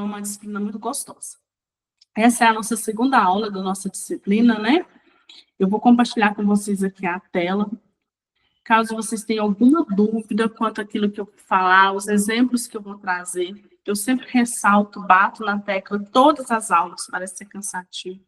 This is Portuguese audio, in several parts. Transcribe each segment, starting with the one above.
uma disciplina muito gostosa. Essa é a nossa segunda aula da nossa disciplina, né? Eu vou compartilhar com vocês aqui a tela. Caso vocês tenham alguma dúvida quanto àquilo que eu vou falar, os exemplos que eu vou trazer, eu sempre ressalto, bato na tecla todas as aulas, parece ser cansativo.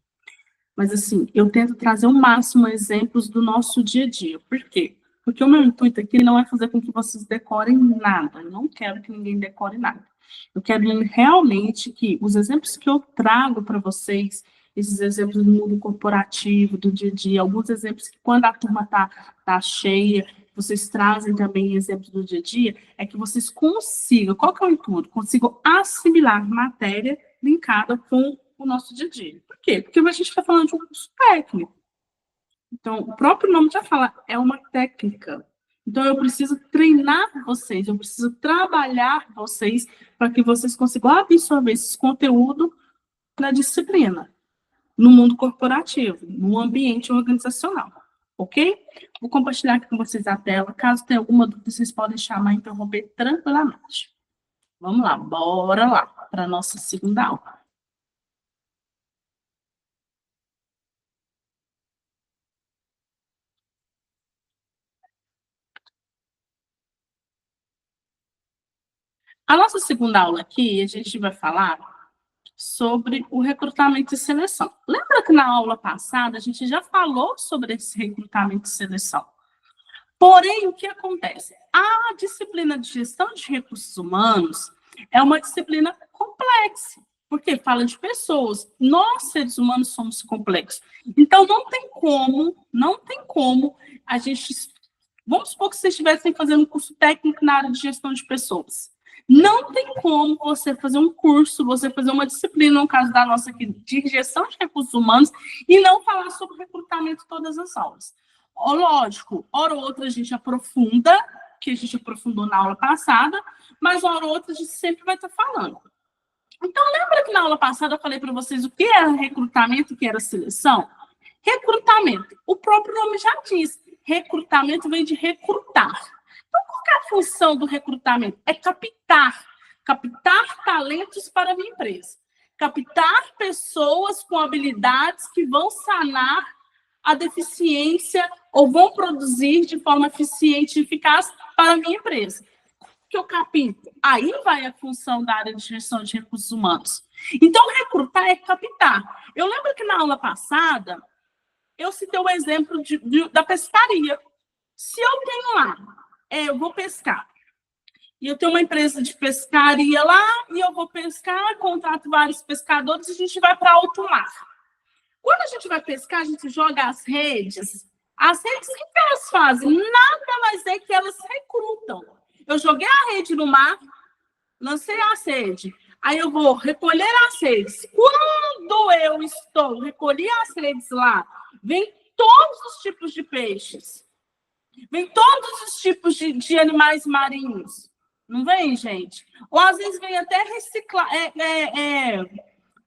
Mas, assim, eu tento trazer o máximo exemplos do nosso dia a dia. Por quê? Porque o meu intuito aqui não é fazer com que vocês decorem nada. Eu não quero que ninguém decore nada. Eu quero realmente que os exemplos que eu trago para vocês, esses exemplos do mundo corporativo, do dia a dia, alguns exemplos que quando a turma tá cheia, vocês trazem também exemplos do dia a dia, é que vocês consigam, qual que é o intuito? Consigam assimilar matéria linkada com o nosso dia a dia. Por quê? Porque a gente está falando de um curso técnico. Então, o próprio nome já fala, é uma técnica. Então, eu preciso treinar vocês, eu preciso trabalhar vocês para que vocês consigam absorver esse conteúdo na disciplina, no mundo corporativo, no ambiente organizacional. Ok? Vou compartilhar aqui com vocês a tela. Caso tenha alguma dúvida, vocês podem chamar e interromper tranquilamente. Vamos lá, bora lá para a nossa segunda aula. A nossa segunda aula aqui, a gente vai falar sobre o recrutamento e seleção. Lembra que na aula passada a gente já falou sobre esse recrutamento e seleção? Porém, o que acontece? A disciplina de gestão de recursos humanos é uma disciplina complexa, porque fala de pessoas. Nós, seres humanos, somos complexos. Então, não tem como a gente... Vamos supor que vocês estivessem fazendo um curso técnico na área de gestão de pessoas. Não tem como você fazer um curso, você fazer uma disciplina, no caso da nossa aqui, de gestão de recursos humanos, e não falar sobre recrutamento todas as aulas. Lógico, hora ou outra a gente aprofunda, que a gente aprofundou na aula passada, mas hora ou outra a gente sempre vai estar falando. Então, lembra que na aula passada eu falei para vocês o que era recrutamento e o que era seleção? Recrutamento, o próprio nome já diz, recrutamento vem de recrutar. Então, qual é a função do recrutamento? É captar talentos para a minha empresa. Captar pessoas com habilidades que vão sanar a deficiência ou vão produzir de forma eficiente e eficaz para a minha empresa. Que eu capto? Aí vai a função da área de gestão de recursos humanos. Então, recrutar é captar. Eu lembro que na aula passada, eu citei o exemplo da pescaria. Se eu tenho lá, eu vou pescar, e eu tenho uma empresa de pescaria lá, e eu vou pescar, contrato vários pescadores, e a gente vai para alto mar. Quando a gente vai pescar, a gente joga as redes. As redes, o que elas fazem? Nada mais é que elas recrutam. Eu joguei a rede no mar, lancei a rede, aí eu vou recolher as redes. Quando eu recolhi as redes lá, vem todos os tipos de peixes. Vem todos os tipos de animais marinhos. Não vem, gente? Ou às vezes vem até reciclar.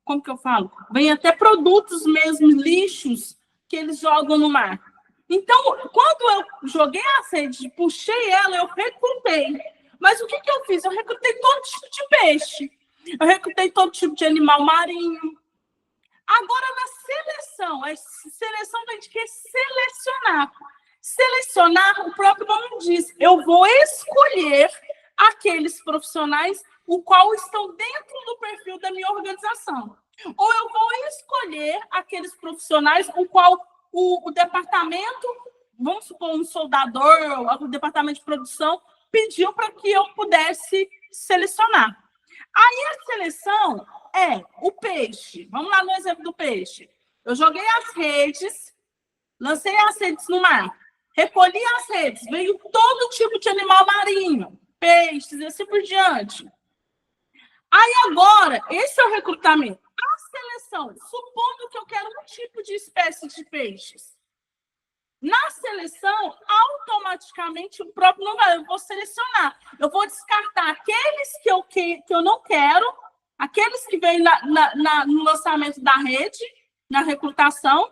Como que eu falo? Vem até produtos mesmo, lixos, que eles jogam no mar. Então, quando eu joguei a rede, puxei ela, eu recrutei. Mas o que eu fiz? Eu recrutei todo tipo de peixe. Eu recrutei todo tipo de animal marinho. Agora, na seleção, a seleção vem de que? Selecionar. Selecionar, o próprio nome diz, eu vou escolher aqueles profissionais o qual estão dentro do perfil da minha organização. Ou eu vou escolher aqueles profissionais o qual o departamento, vamos supor, um soldador, o departamento de produção, pediu para que eu pudesse selecionar. Aí a seleção é o peixe. Vamos lá no exemplo do peixe. Eu joguei as redes, lancei as redes no mar. Recolhi as redes, veio todo tipo de animal marinho, peixes e assim por diante. Aí agora, esse é o recrutamento. A seleção, supondo que eu quero um tipo de espécie de peixes. Na seleção, automaticamente, o próprio não vai, eu vou selecionar. Eu vou descartar aqueles que eu não quero, aqueles que vêm no lançamento da rede, na recrutação,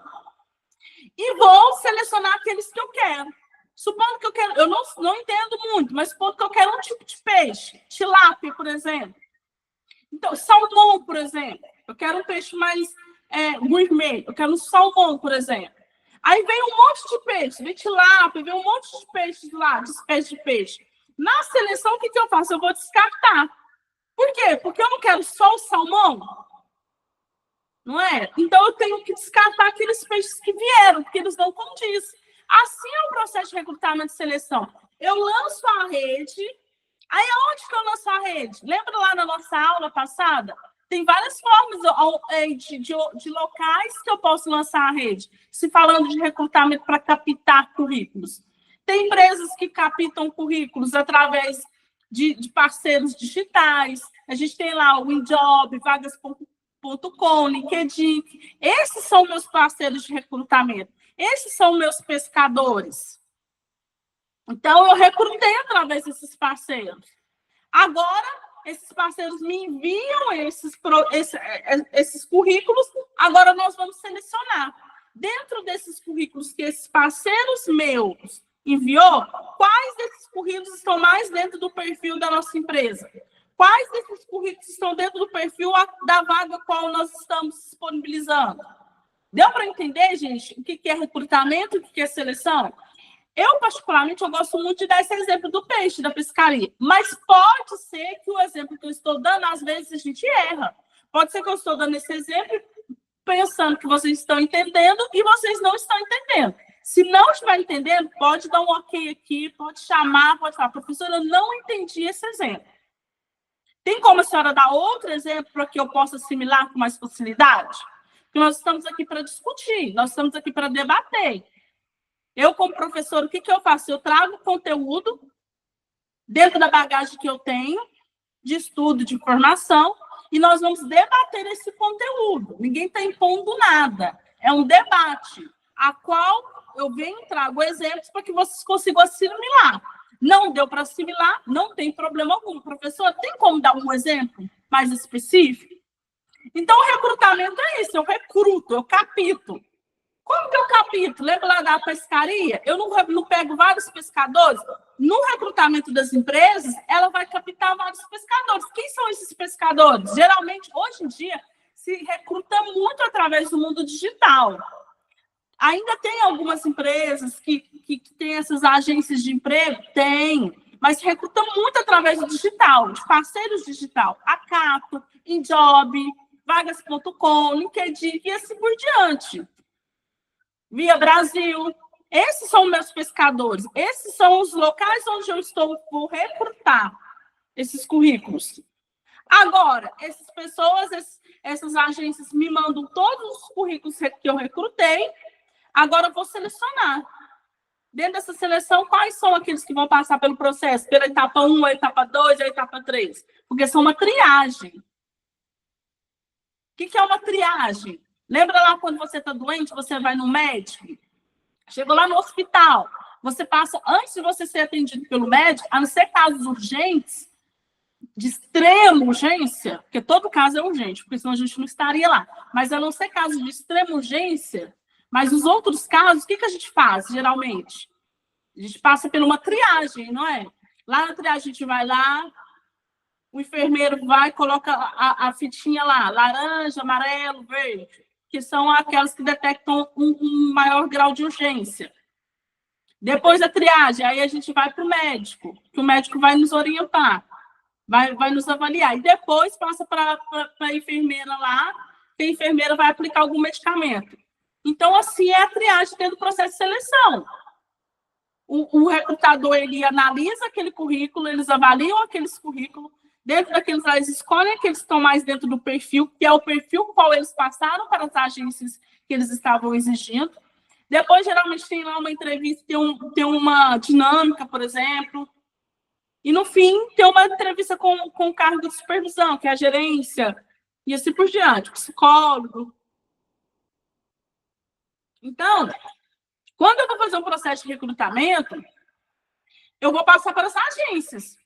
e vou selecionar aqueles que eu quero. Supondo que eu quero, eu não entendo muito, mas supondo que eu quero um tipo de peixe, tilápia, por exemplo. Então, salmão, por exemplo. Eu quero um peixe mais gourmet. Eu quero um salmão, por exemplo. Aí vem um monte de peixe, vem tilápia, vem um monte de peixes lá, de espécie de peixe. Na seleção, o que eu faço? Eu vou descartar. Por quê? Porque eu não quero só o salmão. Não é? Então, eu tenho que descartar aqueles peixes que vieram, porque eles não condizem. Assim é o processo de recrutamento e seleção. Eu lanço a rede. Aí, aonde que eu lanço a rede? Lembra lá na nossa aula passada? Tem várias formas de locais que eu posso lançar a rede. Se falando de recrutamento para captar currículos. Tem empresas que captam currículos através de parceiros digitais. A gente tem lá o InJob, vagas.com, LinkedIn. Esses são meus parceiros de recrutamento. Esses são meus pescadores. Então, eu recrutei através desses parceiros. Agora, esses parceiros me enviam esses currículos, agora nós vamos selecionar. Dentro desses currículos que esses parceiros meus enviou, quais desses currículos estão mais dentro do perfil da nossa empresa? Quais desses currículos estão dentro do perfil da vaga qual nós estamos disponibilizando? Deu para entender, gente, o que é recrutamento, o que é seleção? Eu, particularmente, eu gosto muito de dar esse exemplo do peixe, da pescaria. Mas pode ser que o exemplo que eu estou dando, às vezes, a gente erra. Pode ser que eu estou dando esse exemplo pensando que vocês estão entendendo e vocês não estão entendendo. Se não estiver entendendo, pode dar um ok aqui, pode chamar, pode falar, professora, eu não entendi esse exemplo. Tem como a senhora dar outro exemplo para que eu possa assimilar com mais facilidade? Porque nós estamos aqui para discutir, nós estamos aqui para debater. Eu, como professor, o que eu faço? Eu trago conteúdo dentro da bagagem que eu tenho, de estudo, de formação, e nós vamos debater esse conteúdo. Ninguém está impondo nada. É um debate, a qual eu venho e trago exemplos para que vocês consigam assimilar. Não deu para assimilar, não tem problema algum. Professor, tem como dar um exemplo mais específico? Então, o recrutamento é isso, eu recruto, eu capto. Como que eu capto? Lembra lá da pescaria? Eu não pego vários pescadores? No recrutamento das empresas, ela vai captar vários pescadores. Quem são esses pescadores? Geralmente, hoje em dia, se recruta muito através do mundo digital. Ainda tem algumas empresas que têm essas agências de emprego? Tem, mas recruta muito através do digital, de parceiros digital. Acato, InJob, vagas.com, LinkedIn e assim por diante. Via Brasil. Esses são meus pescadores. Esses são os locais onde eu vou recrutar esses currículos. Agora, essas pessoas, essas agências me mandam todos os currículos que eu recrutei. Agora eu vou selecionar. Dentro dessa seleção, quais são aqueles que vão passar pelo processo? Pela etapa 1, a etapa 2, a etapa 3? Porque são uma triagem. O que é uma triagem? Lembra lá quando você está doente, você vai no médico? Chegou lá no hospital. Você passa, antes de você ser atendido pelo médico, a não ser casos urgentes, de extrema urgência, porque todo caso é urgente, porque senão a gente não estaria lá. Mas a não ser casos de extrema urgência, mas os outros casos, o que a gente faz, geralmente? A gente passa por uma triagem, não é? Lá na triagem, a gente vai lá, o enfermeiro vai, coloca a fitinha lá, laranja, amarelo, verde, que são aquelas que detectam um maior grau de urgência. Depois da triagem, aí a gente vai para o médico, que o médico vai nos orientar, vai nos avaliar. E depois passa para a enfermeira lá, que a enfermeira vai aplicar algum medicamento. Então, assim é a triagem dentro do processo de seleção. O recrutador, ele analisa aquele currículo, eles avaliam aqueles currículos, dentro daqueles, eles escolhem aqueles que estão mais dentro do perfil, que é o perfil qual eles passaram para as agências que eles estavam exigindo. Depois, geralmente, tem lá uma entrevista, tem uma dinâmica, por exemplo. E, no fim, tem uma entrevista com o cargo de supervisão, que é a gerência, e assim por diante, psicólogo. Então, quando eu vou fazer um processo de recrutamento, eu vou passar para as agências.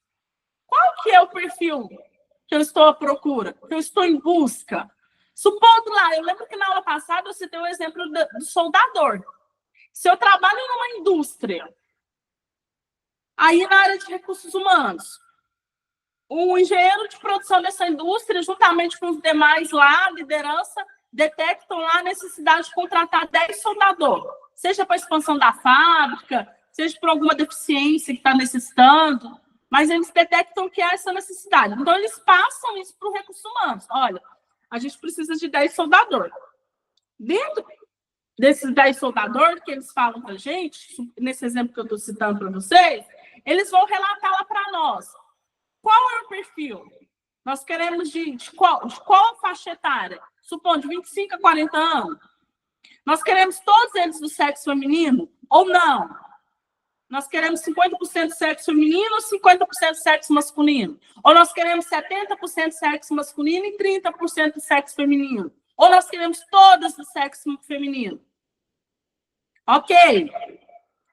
Qual que é o perfil que eu estou à procura, que eu estou em busca? Supondo lá, eu lembro que na aula passada eu citei o exemplo do soldador. Se eu trabalho numa indústria, aí na área de recursos humanos, o engenheiro de produção dessa indústria, juntamente com os demais lá, liderança, detectam lá a necessidade de contratar 10 soldadores, seja para a expansão da fábrica, seja por alguma deficiência que está necessitando, mas eles detectam que há essa necessidade. Então, eles passam isso para o recursos humanos. Olha, a gente precisa de 10 soldadores. Dentro desses 10 soldadores que eles falam para a gente, nesse exemplo que eu estou citando para vocês, eles vão relatar lá para nós. Qual é o perfil? Nós queremos de qual faixa etária? Supondo de 25 a 40 anos. Nós queremos todos eles do sexo feminino ou não? Nós queremos 50% sexo feminino ou 50% sexo masculino? Ou nós queremos 70% sexo masculino e 30% sexo feminino? Ou nós queremos todas do sexo feminino? Ok.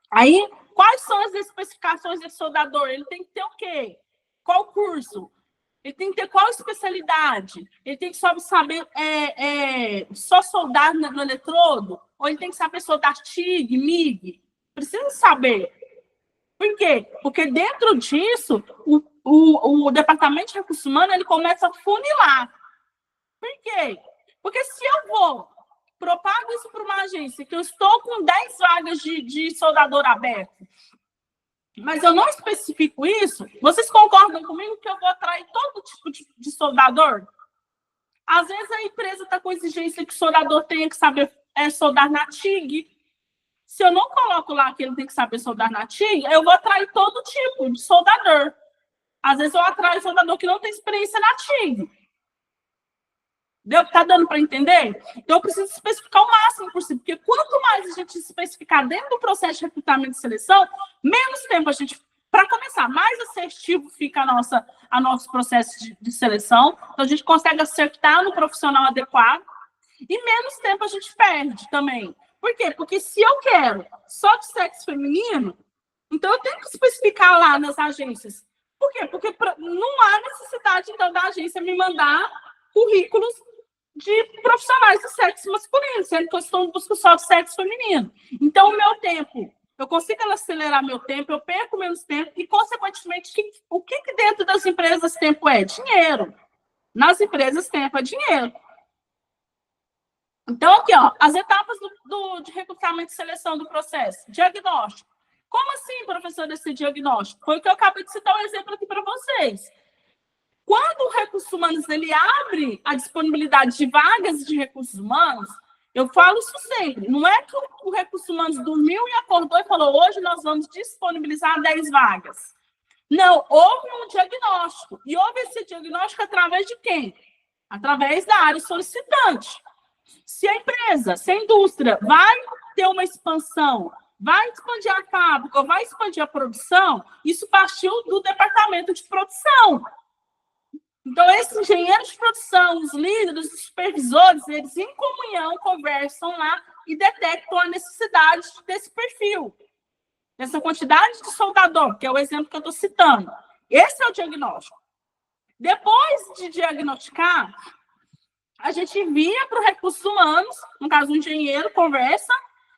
Aí, quais são as especificações desse soldador? Ele tem que ter o quê? Qual curso? Ele tem que ter qual especialidade? Ele tem que só saber só soldar no eletrodo? Ou ele tem que saber soldar TIG, MIG? Precisa saber. Por quê? Porque dentro disso, o Departamento de Recursos Humanos ele começa a funilar. Por quê? Porque se eu propago isso para uma agência, que eu estou com 10 vagas de soldador aberto, mas eu não especifico isso, vocês concordam comigo que eu vou atrair todo tipo de soldador? Às vezes a empresa está com exigência que o soldador tenha que saber soldar na TIG. Se eu não coloco lá que ele tem que saber soldar na TIG, eu vou atrair todo tipo de soldador. Às vezes eu atraio soldador que não tem experiência na TIG. Está dando para entender? Então, eu preciso especificar o máximo possível, porque quanto mais a gente especificar dentro do processo de recrutamento e seleção, menos tempo a gente, para começar, mais assertivo fica a nosso processo de seleção, então a gente consegue acertar no profissional adequado e menos tempo a gente perde também. Por quê? Porque se eu quero só de sexo feminino, então eu tenho que especificar lá nas agências. Por quê? Porque não há necessidade, então, da agência me mandar currículos de profissionais do sexo masculino, sendo que eu estou em busca só de sexo feminino. Então, o meu tempo, eu consigo acelerar meu tempo, eu perco menos tempo e, consequentemente, o que dentro das empresas tempo é? Dinheiro. Nas empresas, tempo é dinheiro. Então, aqui, ó, as etapas de recrutamento e seleção do processo. Diagnóstico. Como assim, professor, esse diagnóstico? Foi o que eu acabei de citar um exemplo aqui para vocês. Quando o Recursos Humanos ele abre a disponibilidade de vagas de recursos humanos, eu falo isso sempre. Não é que o Recursos Humanos dormiu e acordou e falou, hoje nós vamos disponibilizar 10 vagas. Não, houve um diagnóstico. E houve esse diagnóstico através de quem? Através da área solicitante. Se a empresa, se a indústria vai ter uma expansão, vai expandir a fábrica, ou vai expandir a produção, isso partiu do departamento de produção. Então, esses engenheiros de produção, os líderes, os supervisores, eles em comunhão conversam lá e detectam a necessidade desse perfil, dessa quantidade de soldador, que é o exemplo que eu estou citando. Esse é o diagnóstico. Depois de diagnosticar, a gente envia para o Recursos Humanos, no caso, o engenheiro conversa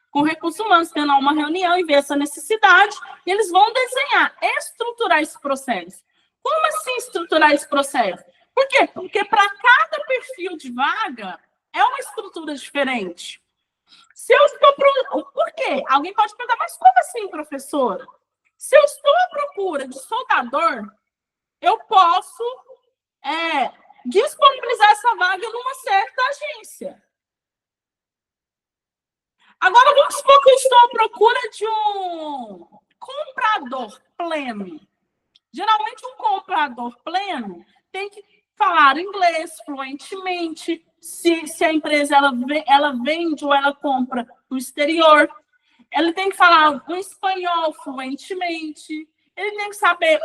com o Recursos Humanos, tendo uma reunião e vê essa necessidade, e eles vão desenhar, estruturar esse processo. Como assim estruturar esse processo? Por quê? Porque para cada perfil de vaga é uma estrutura diferente. Se eu estou por quê? Alguém pode perguntar, mas como assim, professora? Se eu estou à procura de soldador, eu posso disponibilizar essa vaga numa certa agência. Agora, vamos supor que eu estou à procura de um comprador pleno. Geralmente, um comprador pleno tem que falar inglês fluentemente, se a empresa ela vende ou ela compra no exterior. Ela tem que falar um espanhol fluentemente. Ele tem que saber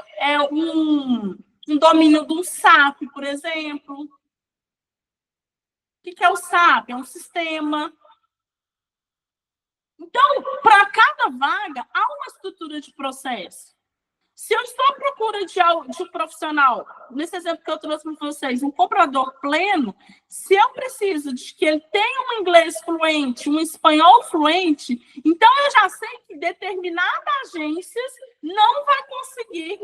um domínio de um SAP, por exemplo. O que é o SAP? É um sistema. Então, para cada vaga, há uma estrutura de processo. Se eu estou à procura de um profissional, nesse exemplo que eu trouxe para vocês, um comprador pleno, se eu preciso de que ele tenha um inglês fluente, um espanhol fluente, então eu já sei que determinadas agências não vai conseguir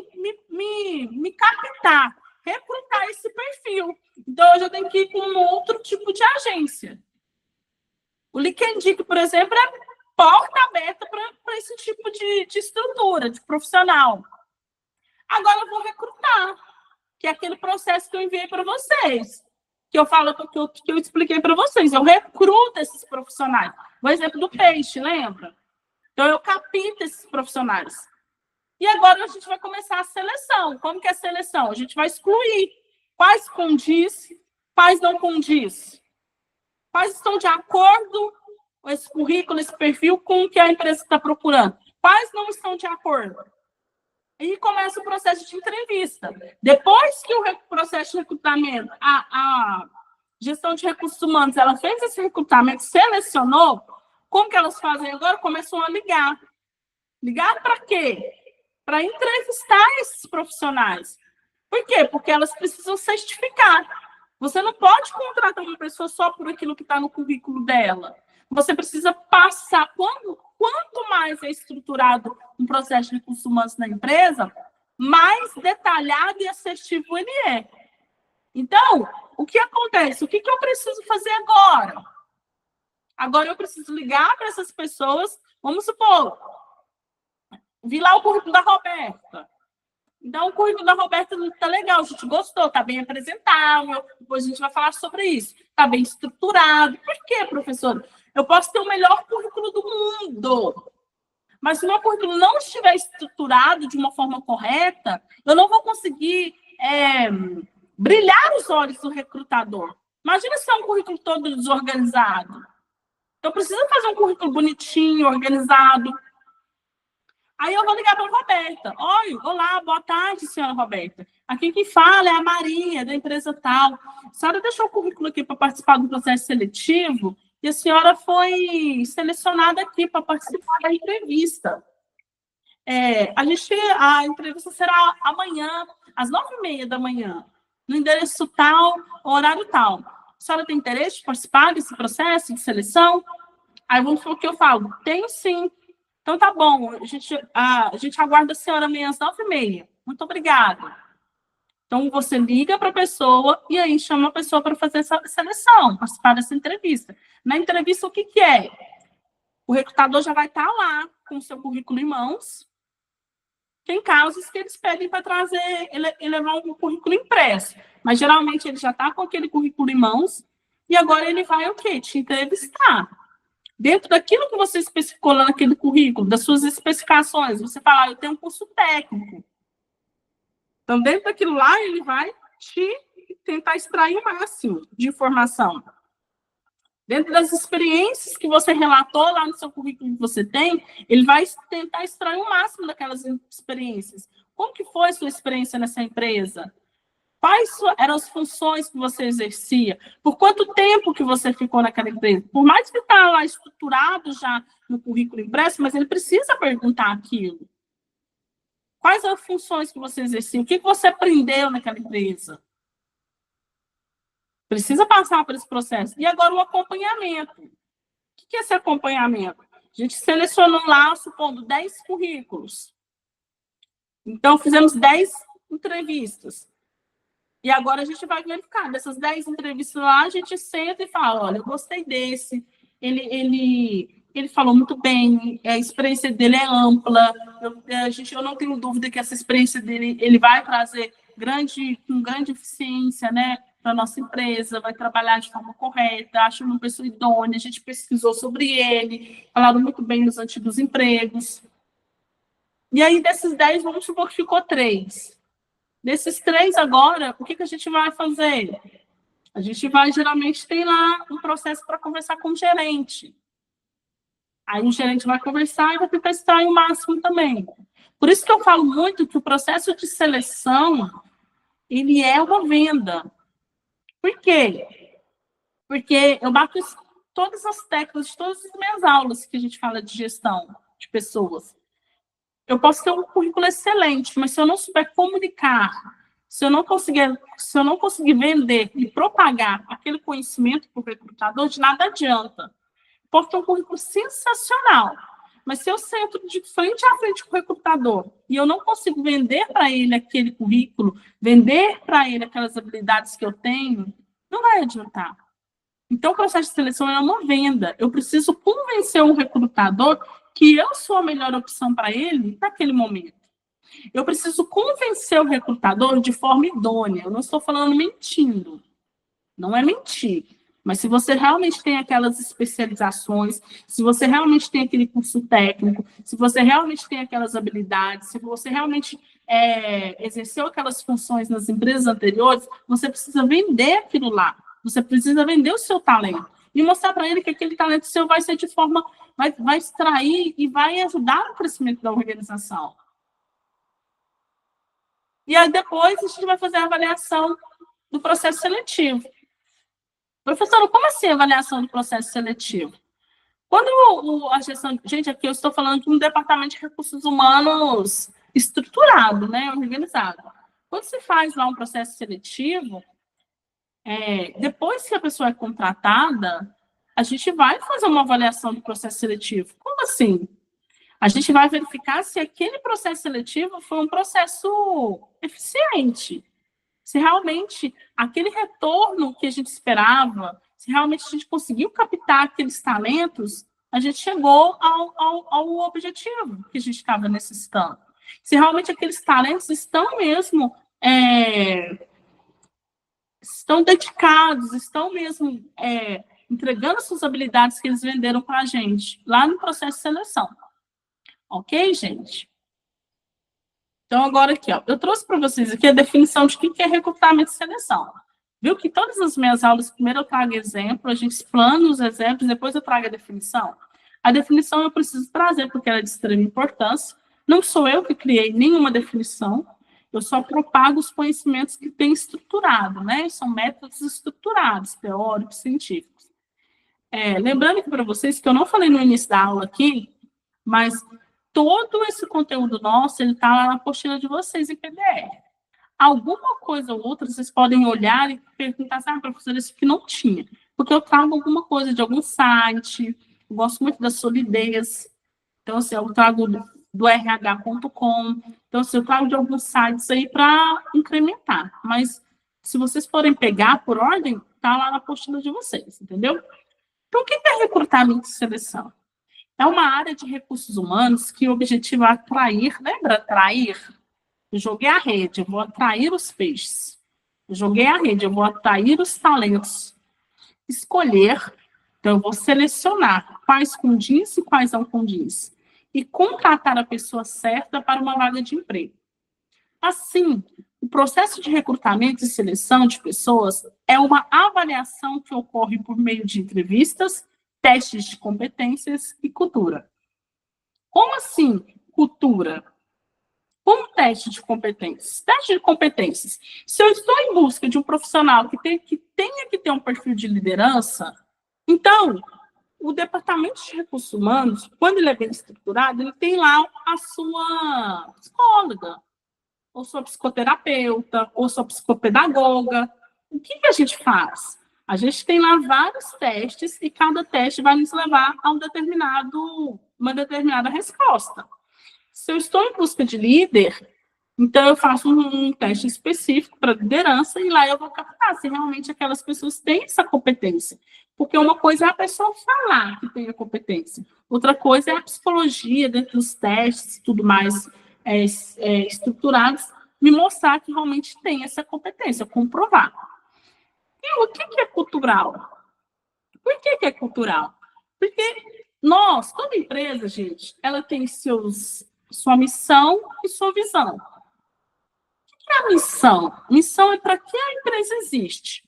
me captar, recrutar esse perfil. Então, eu já tenho que ir com um outro tipo de agência. O LinkedIn, por exemplo, é porta aberta para esse tipo de estrutura, de profissional. Agora eu vou recrutar, que é aquele processo que eu enviei para vocês, que eu falo, que eu expliquei para vocês. Eu recruto esses profissionais. O exemplo do peixe, lembra? Então, eu capto esses profissionais. E agora a gente vai começar a seleção. Como que é a seleção? A gente vai excluir quais condiz, quais não condiz. Quais estão de acordo com esse currículo, esse perfil, com o que a empresa está procurando. Quais não estão de acordo. E começa o processo de entrevista. Depois que o processo de recrutamento, a gestão de recursos humanos, ela fez esse recrutamento, selecionou, como que elas fazem agora? Começam a ligar. Ligar para quê? Para entrevistar esses profissionais. Por quê? Porque elas precisam certificar. Você não pode contratar uma pessoa só por aquilo que está no currículo dela. Você precisa passar. Quanto mais é estruturado um processo de recursos humanos na empresa, mais detalhado e assertivo ele é. Então, o que acontece? O que eu preciso fazer agora? Agora eu preciso ligar para essas pessoas. Vamos supor, vi lá o currículo da Roberta. Então, o currículo da Roberta está legal, a gente gostou, está bem apresentável, depois a gente vai falar sobre isso. Está bem estruturado. Por quê, professor? Eu posso ter o melhor currículo do mundo, mas se o meu currículo não estiver estruturado de uma forma correta, eu não vou conseguir brilhar os olhos do recrutador. Imagina se é um currículo todo desorganizado. Eu preciso fazer um currículo bonitinho, organizado. Aí eu vou ligar para a Roberta. Oi, olá, boa tarde, senhora Roberta. Aqui quem fala é a Maria, da empresa tal. A senhora deixou o currículo aqui para participar do processo seletivo e a senhora foi selecionada aqui para participar da entrevista. A entrevista será amanhã, às 9h30 da manhã, no endereço tal, horário tal. A senhora tem interesse de participar desse processo de seleção? Aí vamos ver o que eu falo. Tenho sim. Então, tá bom. A gente aguarda a senhora amanhã às 9h30. Muito obrigada. Então, você liga para a pessoa e aí chama a pessoa para fazer essa seleção, participar dessa entrevista. Na entrevista, o que é? O recrutador já vai estar lá com o seu currículo em mãos. Tem casos que eles pedem para trazer, levar um currículo impresso. Mas, geralmente, ele já está com aquele currículo em mãos e agora ele vai o quê? Te entrevistar. Dentro daquilo que você especificou lá naquele currículo, das suas especificações, você fala, eu tenho um curso técnico. Então, dentro daquilo lá, ele vai te tentar extrair o máximo de informação. Dentro das experiências que você relatou lá no seu currículo que você tem, ele vai tentar extrair o máximo daquelas experiências. Como que foi a sua experiência nessa empresa? Quais eram as funções que você exercia? Por quanto tempo que você ficou naquela empresa? Por mais que está lá estruturado já no currículo impresso, mas ele precisa perguntar aquilo. Quais as funções que você exercia? O que você aprendeu naquela empresa? Precisa passar por esse processo. E agora o acompanhamento. O que é esse acompanhamento? A gente selecionou lá, supondo, 10 currículos. Então, fizemos 10 entrevistas. E agora a gente vai verificar. Dessas 10 entrevistas lá, a gente senta e fala, olha, eu gostei desse, ele falou muito bem, a experiência dele é ampla, eu não tenho dúvida que essa experiência dele ele vai trazer com grande eficiência, né, para a nossa empresa, vai trabalhar de forma correta, acho uma pessoa idônea, a gente pesquisou sobre ele, falaram muito bem dos antigos empregos. E aí, desses 10, vamos supor que ficou 3. Desses 3 agora, o que a gente vai fazer? A gente vai, geralmente, tem lá um processo para conversar com o gerente. Aí o gerente vai conversar e vai tentar extrair o máximo também. Por isso que eu falo muito que o processo de seleção, ele é uma venda. Por quê? Porque eu bato todas as teclas de todas as minhas aulas que a gente fala de gestão de pessoas. Eu posso ter um currículo excelente, mas se eu não souber comunicar, se eu não conseguir vender e propagar aquele conhecimento para o recrutador, de nada adianta. Posso ter um currículo sensacional, mas se eu sento de frente a frente com o recrutador e eu não consigo vender para ele aquele currículo, vender para ele aquelas habilidades que eu tenho, não vai adiantar. Então, o processo de seleção é uma venda. Eu preciso convencer o recrutador que eu sou a melhor opção para ele naquele momento. Eu preciso convencer o recrutador de forma idônea. Eu não estou falando mentindo. Não é mentir. Mas se você realmente tem aquelas especializações, se você realmente tem aquele curso técnico, se você realmente tem aquelas habilidades, se você realmente exerceu aquelas funções nas empresas anteriores, você precisa vender aquilo lá. Você precisa vender o seu talento. E mostrar para ele que aquele talento seu vai ser de forma, vai extrair e vai ajudar no crescimento da organização. E aí depois a gente vai fazer a avaliação do processo seletivo. Professora, como assim a avaliação do processo seletivo? Quando a gestão... Gente, aqui eu estou falando de um departamento de recursos humanos estruturado, né, organizado. Quando se faz lá um processo seletivo, depois que a pessoa é contratada, a gente vai fazer uma avaliação do processo seletivo. Como assim? A gente vai verificar se aquele processo seletivo foi um processo eficiente, se realmente aquele retorno que a gente esperava, se realmente a gente conseguiu captar aqueles talentos, a gente chegou ao objetivo que a gente estava necessitando. Se realmente aqueles talentos estão mesmo estão dedicados, estão mesmo entregando suas habilidades que eles venderam para a gente, lá no processo de seleção. Ok, gente? Então, agora aqui, ó, eu trouxe para vocês aqui a definição de o que é recrutamento e seleção. Viu que todas as minhas aulas, primeiro eu trago exemplo, a gente explana os exemplos, depois eu trago a definição. A definição eu preciso trazer, porque ela é de extrema importância. Não sou eu que criei nenhuma definição, eu só propago os conhecimentos que tem estruturado, né? São métodos estruturados, teóricos, científicos. Lembrando aqui para vocês que eu não falei no início da aula aqui, mas todo esse conteúdo nosso, ele está lá na apostila de vocês em PDF. Alguma coisa ou outra, vocês podem olhar e perguntar, sabe, professora, isso que não tinha. Porque eu trago alguma coisa de algum site, eu gosto muito da solidez. Então, assim, eu trago do rh.com. Então, assim, eu trago de alguns sites aí para incrementar. Mas, se vocês forem pegar por ordem, está lá na apostila de vocês, entendeu? Então, o que é recrutamento e seleção? É uma área de recursos humanos que o objetivo é atrair, lembra? Atrair? Eu joguei a rede, eu vou atrair os peixes. Eu joguei a rede, eu vou atrair os talentos. Escolher, então eu vou selecionar quais condizem e quais não condizem. E contratar a pessoa certa para uma vaga de emprego. Assim, o processo de recrutamento e seleção de pessoas é uma avaliação que ocorre por meio de entrevistas, testes de competências e cultura. Como assim, cultura? Como teste de competências? Teste de competências. Se eu estou em busca de um profissional que tenha que ter um perfil de liderança, então, o departamento de recursos humanos, quando ele é bem estruturado, ele tem lá a sua psicóloga, ou sua psicoterapeuta, ou sua psicopedagoga. O que a gente faz? A gente tem lá vários testes e cada teste vai nos levar a uma determinada resposta. Se eu estou em busca de líder, então eu faço um teste específico para liderança e lá eu vou captar se realmente aquelas pessoas têm essa competência. Porque uma coisa é a pessoa falar que tem a competência, outra coisa é a psicologia dentro dos testes e tudo mais estruturados, me mostrar que realmente tem essa competência, comprovar. E o que é cultural? Por que é cultural? Porque toda empresa, gente, ela tem sua missão e sua visão. O que é a missão? Missão é para que a empresa existe.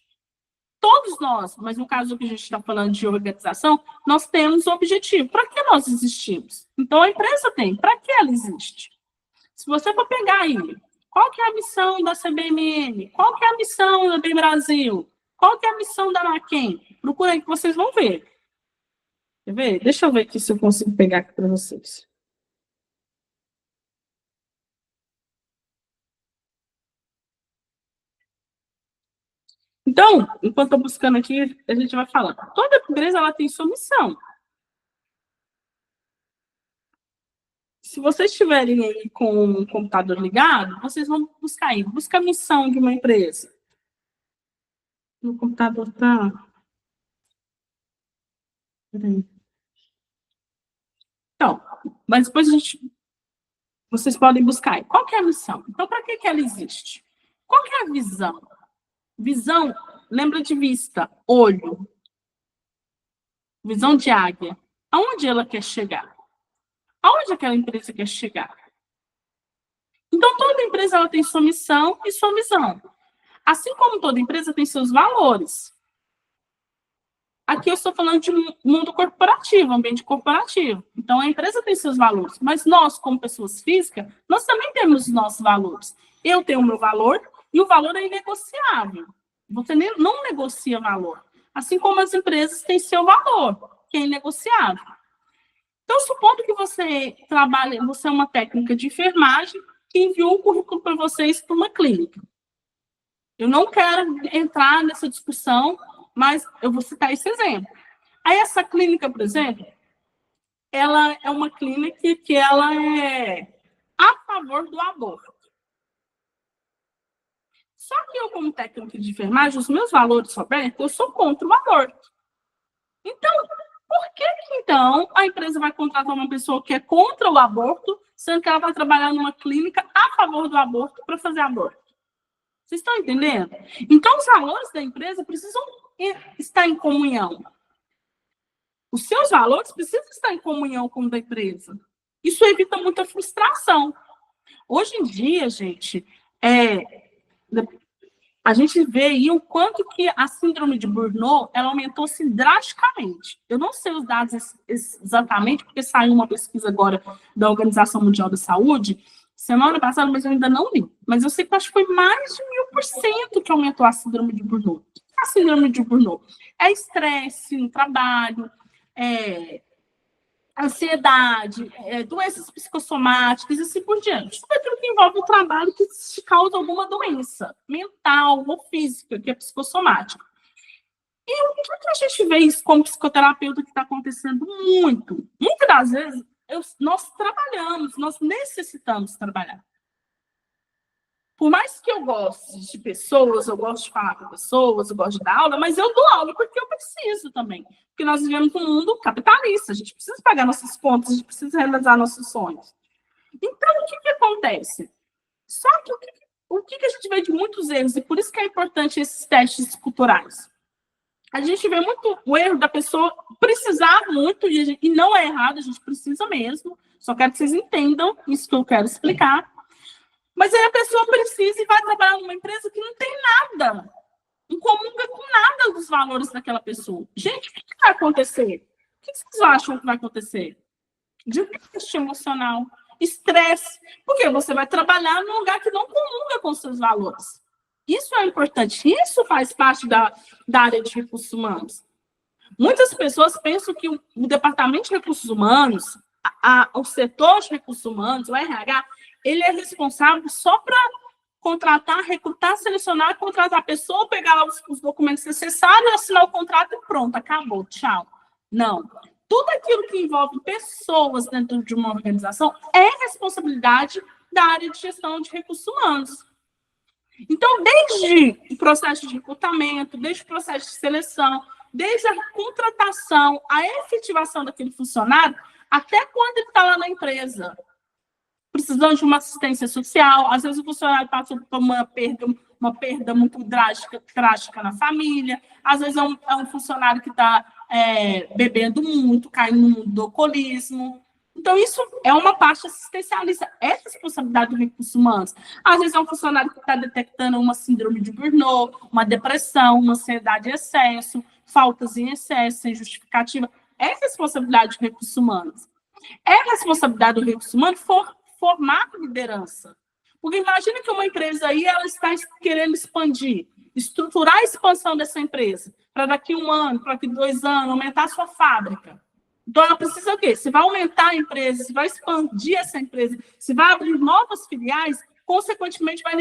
Todos nós, mas no caso que a gente está falando de organização, nós temos um objetivo. Para que nós existimos? Então, a empresa tem. Para que ela existe? Se você for pegar aí, qual que é a missão da CBMM? Qual que é a missão da Bem Brasil? Qual que é a missão da Maquem? Procura aí que vocês vão ver. Quer ver? Deixa eu ver aqui se eu consigo pegar aqui para vocês. Então, enquanto eu estou buscando aqui, a gente vai falando. Toda empresa ela tem sua missão. Se vocês estiverem aí com o computador ligado, vocês vão buscar aí. Busca a missão de uma empresa. No computador tá. Peraí. Então, mas depois vocês podem buscar aí. Qual que é a missão? Então, para que ela existe? Qual que é a visão? Visão, lembra de vista, olho. Visão de águia. Aonde ela quer chegar? Aonde aquela empresa quer chegar? Então, toda empresa ela tem sua missão e sua visão. Assim como toda empresa tem seus valores. Aqui eu estou falando de mundo corporativo, ambiente corporativo. Então, a empresa tem seus valores, mas nós, como pessoas físicas, nós também temos os nossos valores. Eu tenho o meu valor e o valor é inegociável. Você não negocia valor. Assim como as empresas têm seu valor, que é inegociável. Então, supondo que você trabalha, você é uma técnica de enfermagem que enviou um currículo para vocês para uma clínica. Eu não quero entrar nessa discussão, mas eu vou citar esse exemplo. Aí, essa clínica, por exemplo, ela é uma clínica que ela é a favor do aborto. Só que eu, como técnica de enfermagem, os meus valores, Roberto, eu sou contra o aborto. Então, por que então a empresa vai contratar uma pessoa que é contra o aborto, sendo que ela vai trabalhar numa clínica a favor do aborto para fazer aborto? Vocês estão entendendo? Então, os valores da empresa precisam estar em comunhão. Os seus valores precisam estar em comunhão com o da empresa. Isso evita muita frustração. Hoje em dia, gente, a gente vê aí o quanto que a síndrome de Burnout ela aumentou-se drasticamente. Eu não sei os dados exatamente, porque saiu uma pesquisa agora da Organização Mundial da Saúde, semana passada, mas eu ainda não li. Mas eu sei que acho que foi mais de 1000% que aumentou a síndrome de Burnout. A síndrome de Burnout é estresse no trabalho, ansiedade, doenças psicossomáticas e assim por diante. Tudo aquilo que envolve o trabalho que te causa alguma doença mental ou física, que é psicossomática. E o que a gente vê isso como psicoterapeuta que está acontecendo muito? Muitas das vezes, nós trabalhamos, nós necessitamos trabalhar. Por mais que eu goste de pessoas, eu gosto de falar com pessoas, eu gosto de dar aula, mas eu dou aula porque eu preciso também. Porque nós vivemos num mundo capitalista, a gente precisa pagar nossas contas, a gente precisa realizar nossos sonhos. Então, o que acontece? Só que o que a gente vê de muitos erros, e por isso que é importante esses testes culturais. A gente vê muito o erro da pessoa precisar muito, e não é errado, a gente precisa mesmo, só quero que vocês entendam isso que eu quero explicar. Mas aí a pessoa precisa e vai trabalhar numa empresa que não tem nada, não comunga com nada dos valores daquela pessoa. Gente, o que vai acontecer? O que vocês acham que vai acontecer? Desgaste emocional, estresse, porque você vai trabalhar num lugar que não comunga com seus valores. Isso é importante, isso faz parte da área de recursos humanos. Muitas pessoas pensam que o departamento de recursos humanos, o setor de recursos humanos, o RH, ele é responsável só para contratar, recrutar, selecionar, contratar a pessoa, pegar os documentos necessários, assinar o contrato e pronto, acabou, tchau. Não. Tudo aquilo que envolve pessoas dentro de uma organização é responsabilidade da área de gestão de recursos humanos. Então, desde o processo de recrutamento, desde o processo de seleção, desde a contratação, a efetivação daquele funcionário, até quando ele está lá na empresa, precisando de uma assistência social, às vezes o funcionário passou por uma perda muito drástica na família, às vezes é um funcionário que está bebendo muito, caindo no alcoolismo. Então, isso é uma parte assistencialista, é responsabilidade do recursos humanos. Às vezes é um funcionário que está detectando uma síndrome de Burnout, uma depressão, uma ansiedade em excesso, faltas em excesso, sem justificativa. É responsabilidade do recursos humanos. É responsabilidade do recursos humanos formar liderança. Porque imagina que uma empresa aí ela está querendo expandir, estruturar a expansão dessa empresa, para daqui 1 ano, para daqui 2 anos, aumentar a sua fábrica. Então, ela precisa o quê? Se vai aumentar a empresa, se vai expandir essa empresa, se vai abrir novas filiais, consequentemente vai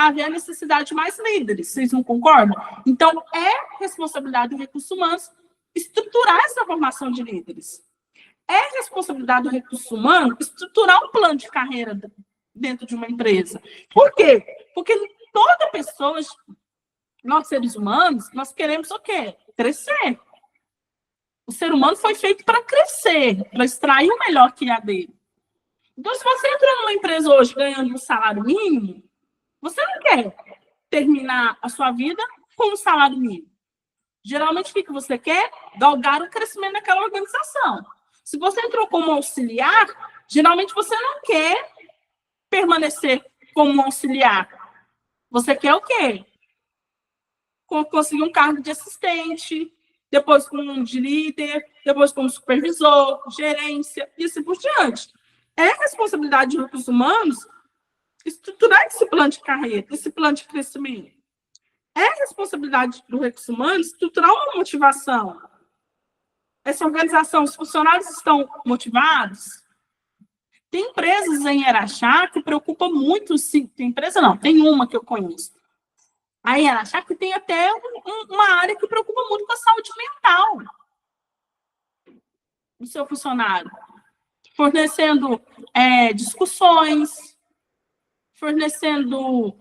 haver a necessidade de mais líderes. Vocês não concordam? Então, é responsabilidade do recurso humanos estruturar essa formação de líderes. É responsabilidade do recurso humano estruturar um plano de carreira dentro de uma empresa. Por quê? Porque toda pessoa, nós seres humanos, nós queremos o quê? Crescer. O ser humano foi feito para crescer, para extrair o melhor que há dele. Então, se você entra numa empresa hoje ganhando um salário mínimo, você não quer terminar a sua vida com um salário mínimo. Geralmente, o que você quer? Galgar o crescimento daquela organização. Se você entrou como auxiliar, geralmente você não quer permanecer como auxiliar. Você quer o quê? Conseguir um cargo de assistente, depois como de líder, depois como supervisor, gerência, e assim por diante. É responsabilidade de recursos humanos estruturar esse plano de carreira, esse plano de crescimento. É responsabilidade do recurso humano estruturar uma motivação. Essa organização, os funcionários estão motivados? Tem empresas em Araxá que preocupam muito, sim. Tem empresa não, tem uma que eu conheço. A em Araxá que tem até uma área que preocupa muito com a saúde mental do seu funcionário. Fornecendo discussões, fornecendo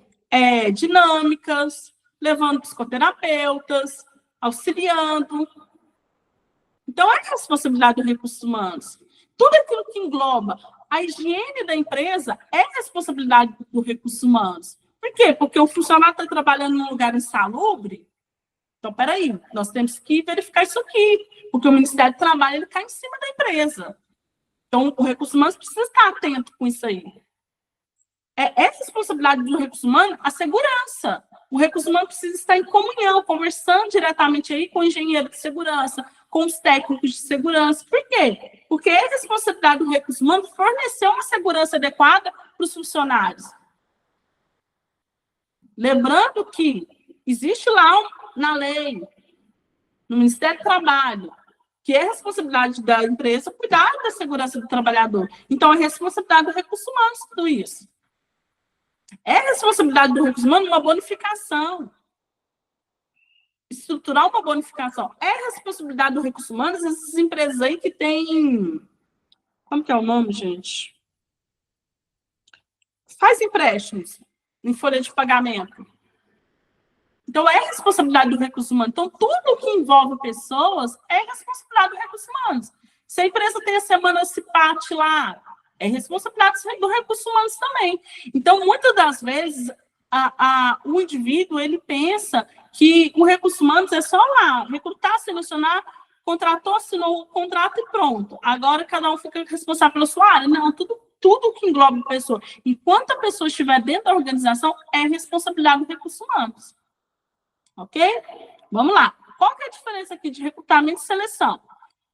dinâmicas, levando psicoterapeutas, auxiliando. Então, é responsabilidade dos recursos humanos. Tudo aquilo que engloba a higiene da empresa é responsabilidade dos recursos humanos. Por quê? Porque o funcionário está trabalhando num lugar insalubre. Então, peraí, nós temos que verificar isso aqui, porque o Ministério do Trabalho ele cai em cima da empresa. Então, o recurso humano precisa estar atento com isso aí. É responsabilidade do recurso humano a segurança. O recurso humano precisa estar em comunhão, conversando diretamente aí com o engenheiro de segurança, com os técnicos de segurança. Por quê? Porque é responsabilidade do recurso humano fornecer uma segurança adequada para os funcionários. Lembrando que existe lá na lei, no Ministério do Trabalho, que é responsabilidade da empresa cuidar da segurança do trabalhador. Então, é responsabilidade do recurso humano tudo isso. É responsabilidade do recurso humano uma bonificação. Estruturar uma bonificação. É responsabilidade do recurso humano essas empresas aí que têm... Como que é o nome, gente? Faz empréstimos em folha de pagamento. Então, é responsabilidade do recurso humano. Então, tudo que envolve pessoas é responsabilidade do recurso humano. Se a empresa tem a semana CIPAT lá, é responsabilidade do recurso humano também. Então, muitas das vezes, o indivíduo, ele pensa que o recurso humano é só lá, recrutar, selecionar, contratou, assinou o contrato e pronto. Agora, cada um fica responsável pela sua área. Não, tudo que engloba a pessoa. Enquanto a pessoa estiver dentro da organização, é responsabilidade do recurso humano. Ok? Vamos lá. Qual que é a diferença aqui de recrutamento e seleção?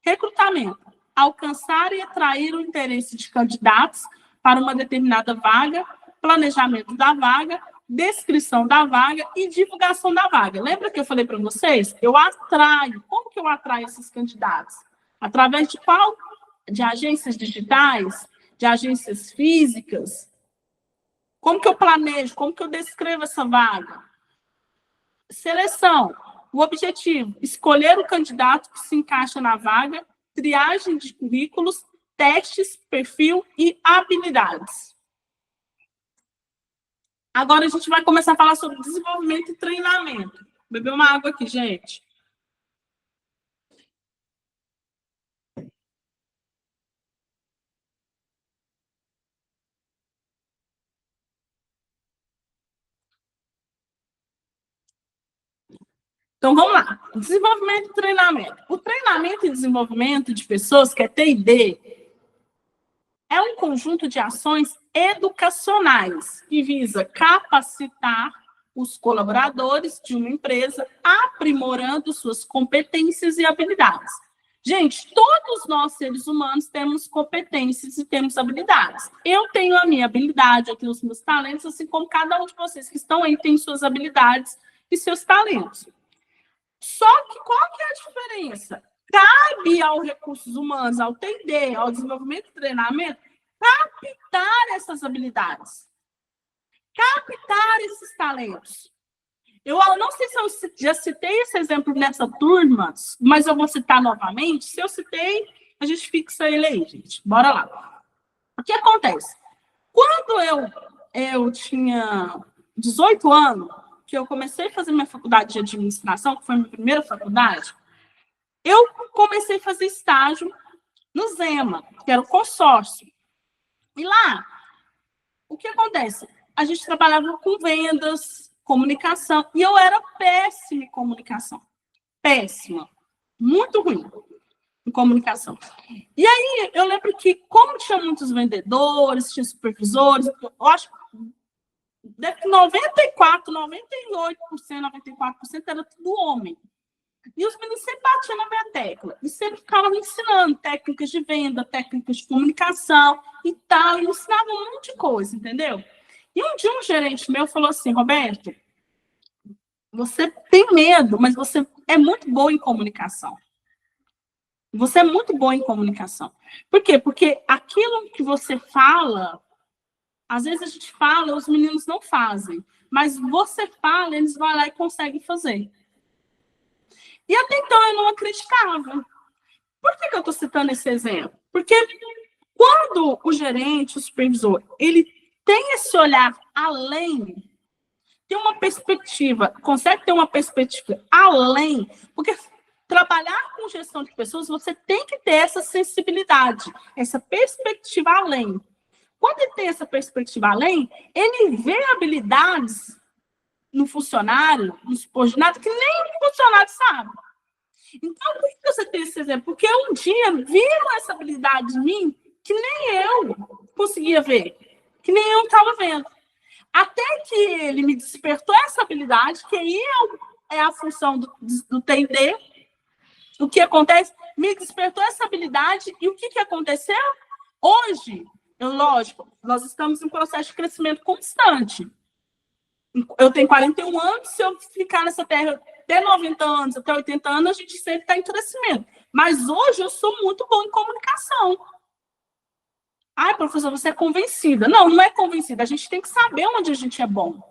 Recrutamento. Alcançar e atrair o interesse de candidatos para uma determinada vaga, planejamento da vaga, descrição da vaga e divulgação da vaga. Lembra que eu falei para vocês? Eu atraio. Como que eu atraio esses candidatos? Através de qual? De agências digitais? De agências físicas? Como que eu planejo? Como que eu descrevo essa vaga? Seleção. O objetivo, escolher o candidato que se encaixa na vaga, triagem de currículos, testes, perfil e habilidades. Agora a gente vai começar a falar sobre desenvolvimento e treinamento. Vou beber uma água aqui, gente. Então, vamos lá. Desenvolvimento e treinamento. O treinamento e desenvolvimento de pessoas, que é T&D, é um conjunto de ações educacionais que visa capacitar os colaboradores de uma empresa, aprimorando suas competências e habilidades. Gente, todos nós, seres humanos, temos competências e temos habilidades. Eu tenho a minha habilidade, eu tenho os meus talentos, assim como cada um de vocês que estão aí tem suas habilidades e seus talentos. Só que qual que é a diferença? Cabe aos recursos humanos, ao T&D, ao desenvolvimento e treinamento, captar essas habilidades, captar esses talentos. Eu não sei se eu já citei esse exemplo nessa turma, mas eu vou citar novamente. Se eu citei, a gente fixa ele aí, gente. Bora lá. O que acontece? Quando eu tinha 18 anos, que eu comecei a fazer minha faculdade de administração, que foi a minha primeira faculdade, eu comecei a fazer estágio no Zema, que era o consórcio. E lá, o que acontece? A gente trabalhava com vendas, comunicação, e eu era péssima em comunicação. Péssima. Muito ruim em comunicação. E aí, eu lembro que, como tinha muitos vendedores, tinha supervisores, eu acho que 94%, 94% era tudo homem. E os meninos sempre batiam na minha tecla. E sempre ficavam me ensinando técnicas de venda, técnicas de comunicação e tal. E ensinavam um monte de coisa, entendeu? E um dia um gerente meu falou assim, Roberto, você tem medo, mas você é muito boa em comunicação. Você é muito boa em comunicação. Por quê? Porque aquilo que você fala, às vezes a gente fala, os meninos não fazem. Mas você fala, eles vão lá e conseguem fazer. E até então eu não acreditava. Por que eu estou citando esse exemplo? Porque quando o gerente, o supervisor, ele tem esse olhar além, tem uma perspectiva, consegue ter uma perspectiva além, porque trabalhar com gestão de pessoas, você tem que ter essa sensibilidade, essa perspectiva além. Quando ele tem essa perspectiva além, ele vê habilidades no funcionário, no subordinado, que nem o funcionário sabe. Então, por que você tem esse exemplo? Porque um dia viram essa habilidade em mim que nem eu conseguia ver, que nem eu estava vendo. Até que ele me despertou essa habilidade, que aí é a função do T&D. O que acontece? Me despertou essa habilidade e o que aconteceu? Hoje, lógico, nós estamos em um processo de crescimento constante. Eu tenho 41 anos, se eu ficar nessa terra até 90 anos, até 80 anos, a gente sempre está em crescimento. Mas hoje eu sou muito bom em comunicação. Ai, professor, você é convencida. Não, não é convencida. A gente tem que saber onde a gente é bom.